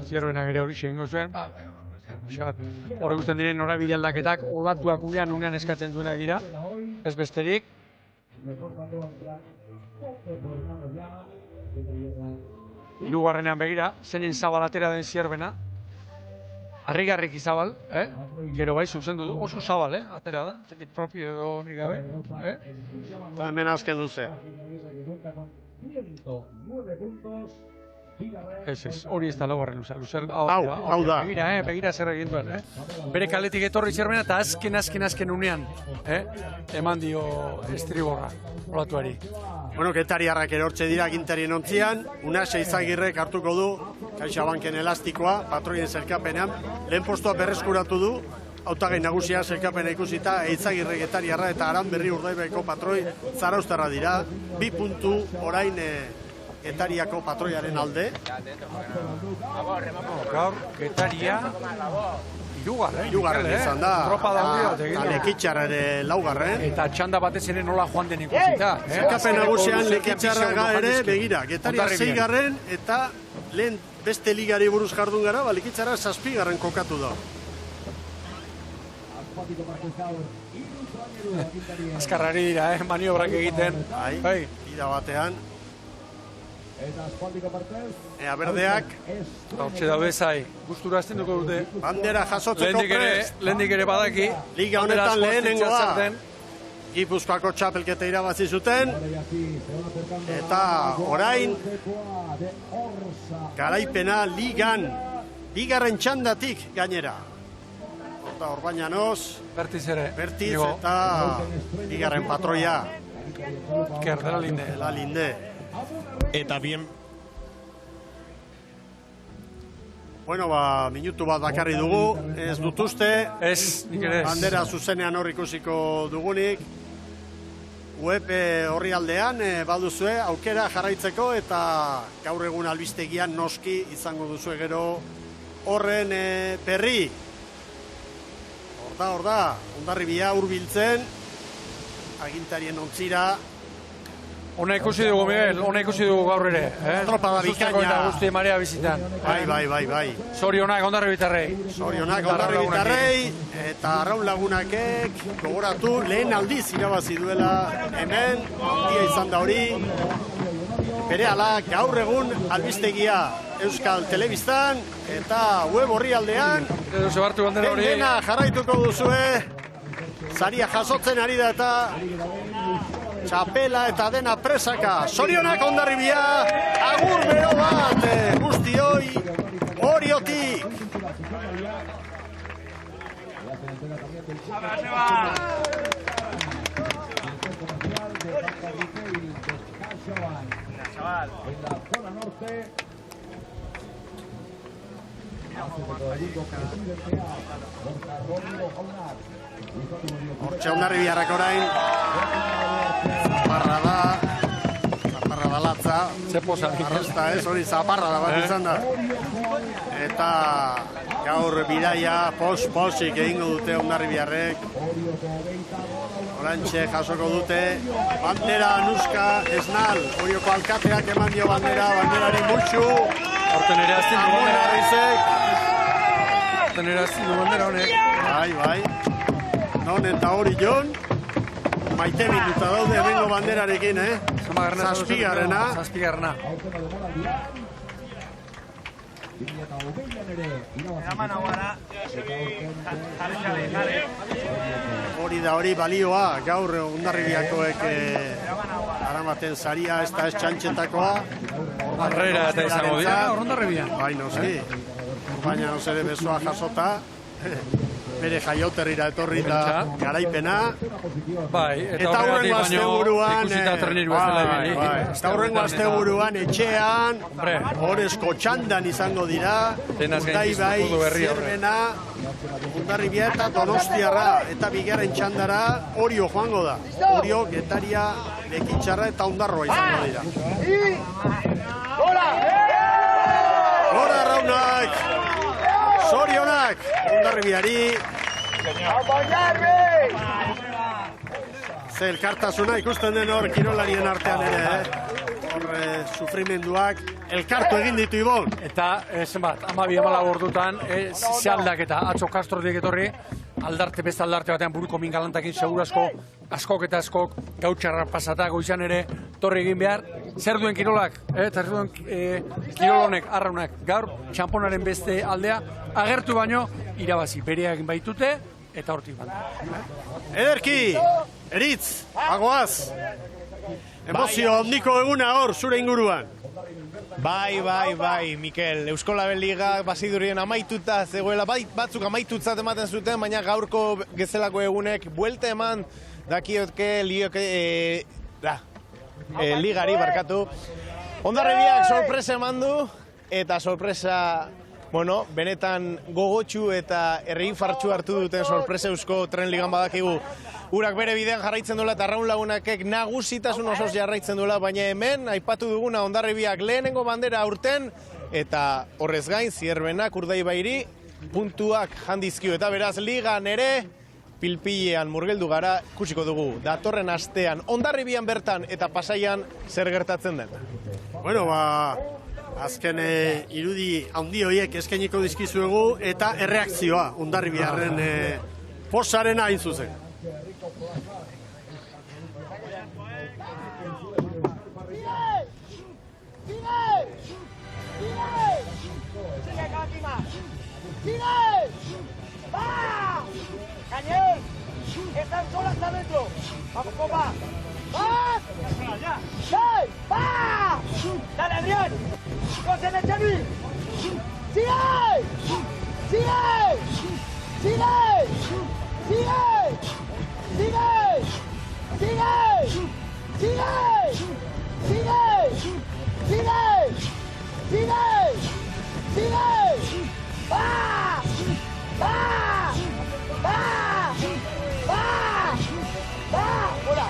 Zierbenak ere hori egingo zuen. Horre guztien diren norabide aldaketak, olatuak unean eskatzen duena dira. Ez besterik. Hirugarrenean begira, zenin zabal atera den Zierbena. Harrigarriki zabal, gero bai zuzendu du, oso zabal, atera da, zenik propio edo hori gabe. Hemen azken duze. Ez, hori ez da laugarren luzer. Hau da. Begira zer egin duen, Bere kaletik etorri zerbena eta azken unean, eman dio estriborra, olatuari. Bueno, getariarrak erortze dira gintarien ontzian, Unase Izagirrek hartuko du, CaixaBanken elastikoa, patroien zelkapenean, lehen postua berreskuratu du, hautagai nagusia zelkapena ikusita, Izagirre getariarra eta Aranberri Urdaibeko patroi zaraustarra dira, 2 puntu orain Getariako patroiaren alde. Gaur, Getaria Irugarren izan da. Tropa daude bat egin. Lekitxarra ere laugarren. Eta txanda batez ere nola joan den ikusita. Zelkapen nagusian Lekitxarra ere begira. Getaria 6garren eta lehen beste ligari buruz jardun gara, Lekitxarra 7garren kokatu da. Azkarrari dira, maniobrak egiten. Bai, ira batean. Berdeak hortxe daude zai, gustura azten duko dute. Bandera jasotzeko prest. Lehendik ere badaki. Liga honetan lehenengoa. Gipuzkoako txapelketa irabazi zuten. Eta orain garaipena ligan. Bigarren txandatik gainera. Eta Orbañanoz. Bertiz ere. Bertiz eta bigarren patroia. Iker, dela linde. Dela linde. Eta bien. Bueno, minutu bat bakarri dugu, ez dut uste. Ez, nik ere ez. Bandera zuzenean hor ikusiko dugunik. Web horri aldean baduzue aukera jarraitzeko eta gaur egun albistegian noski izango duzue gero horren perri. Hor da, Hondarribia hurbiltzen, agintarien ontzira. Ona ikusi dugu, Miguel, ona ikusi dugu gaur ere. Tropa da bikaina. Eta guzti marea bizitan. Bai. Zorionak Hondarribitarrei. Zorionak Hondarribitarrei eta Arraun Lagunakek gogoratu lehen aldiz irabazi duela hemen, handia izan da hori. Berehala gaur egun albistegia Euskal Telebistan eta web horri aldean. Dena jarraituko duzue. Zaria jasotzen ari da eta txapela eta dena presaka. Zorionak Hondarribia, agur bero bat guztioi Oriotik. Hortxe Hondarribiarrak orain zaparra da latza, arrasta ez, hori zaparra da bat izan da. Eta gaur bidaia posik egingo dute Hondarribiarrek. Orantxe jasoko dute, bandera nuska esnal, Orioko alkateak eman dio banderari mutxu. Horten ere azten du bandera. Horten ere azten du bandera honek. Bai. Non eta hori jon, maite minuta daude bengo banderarekin, Zazpigarrena. Hori da hori balioa, gaur Hondarribiakoek aramaten saria, ez da ez txantxetakoa. Arrera eta izango dira, Hondarribia. Bai, noski. Baina ere besoa jasota. Bere jaioterrira etorri da garaipena. Bai, eta hurrengo asteburuan etxean, horrezko txandan izango dira, Urdaibai, Zierbena, Hondarribia eta Donostiarra, eta bigarren txandara Orio joango da. Orio, Getaria, Lekitxarra eta Hondarroa izango dira. Gora Arraunak! Zorionak, Hondarribiari. Ze elkartasuna ikusten den hor kirolarien artean ere, hor sufrimenduak elkartu egin ditu Ibon. Eta zenbat, 12-14 ordutan, ze aldaketa, atzo Kastrotik etorri, beste aldarte batean buruko mingalantakin segurasko, askok eta askok, gautxarra pasata, goizan ere, torri egin behar. Zer duen kirolak, zer duen kirolonek, Arraunak, gaur, txamponaren beste aldea, agertu baino, irabazi, bereak baitute, eta hortik bat. Ederki, Eritz, agoaz, emozio handiko eguna hor, zure inguruan. Bai, Mikel. Euskolabel Liga bazidurien amaituta zegoela, batzuk amaitutzat ematen zuten, baina gaurko gezelako egunek buelte eman dakiotke ligari barkatu. Hondarribiak sorpresa eman du, eta sorpresa, benetan gogotsu eta errifartsu hartu duten sorpresa Eusko Tren Ligan badakigu. Urak bere bidean jarraitzen duela eta Arraun Lagunakek nagusitasun osoz jarraitzen duela, baina hemen aipatu duguna Hondarribiak lehenengo bandera aurten eta horrez gain Zierbenak Urdaibairi puntuak handizkio eta beraz ligan ere pilpilean murgeldu gara, ikusiko dugu datorren astean Hondarribian bertan eta Pasaian zer gertatzen den. Azken irudi handi horiek eskainiko dizkizuegu eta erreakzioa Hondarribiarren posaren hain zuzen. ¡Cañel! ¡Están solas adentro! ¡Vamos, copa! ¡Vas! ¡Sí! ¡Va! ¡Dale, Adrián! ¡José Mechani! ¡Sigue! ¡Sigue! ¡Sigue! ¡Sigue! ¡Sigue! ¡Sigue! ¡Sigue! ¡Sigue! ¡Sigue! ¡Sigue! ¡Sigue! ¡Va! ¡Va! ¡Va! ¡Va! ¡Va! ¡Hola!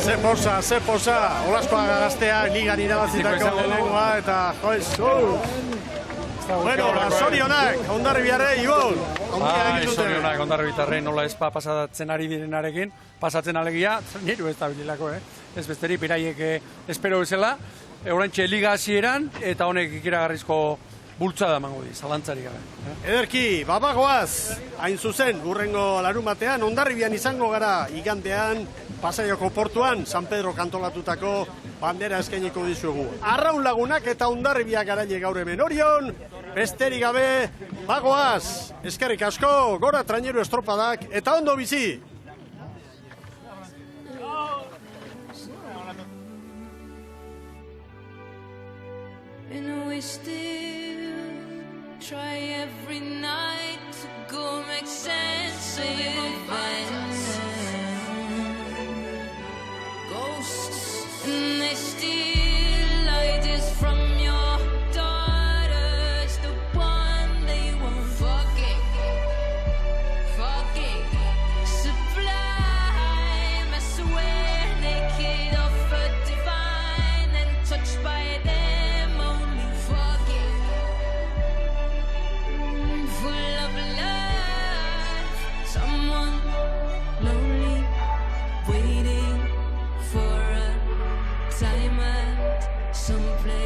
Ze posa, Olaskoaga gaztea ligan irabazitako lehenengoa eta zorionak, Hondarribiarrei, Ibon! Zorionak, Hondarribiarrei nola ezpa pasatzen ari direnarekin, pasatzen alegia, niru ez da bililako, ez besteri, piraiek espero bezala, oraintxe liga hasieran eta honek ikiragarrizko bultzada emango di, zalantzari gabe. Ederki, bagoaz, hain zuzen, urrengo larunbatean, Hondarribian izango gara igandean, Pasaiako portuan, San Pedro kantolatutako bandera eskainiko dizuegu. Arraun Lagunak eta Hondarribiak garaile gaur hemen Orion, besterik gabe, bagoaz, eskerrik asko, gora traineru estropadak, eta ondo bizi! And we still try every night to go make sense of events. Ghosts, and they steal ideas from your daughters, the one they won't fucking sublime. I swear naked of a divine and touched by them only fucking full of love. Someone lonely waiting for a time and someplace.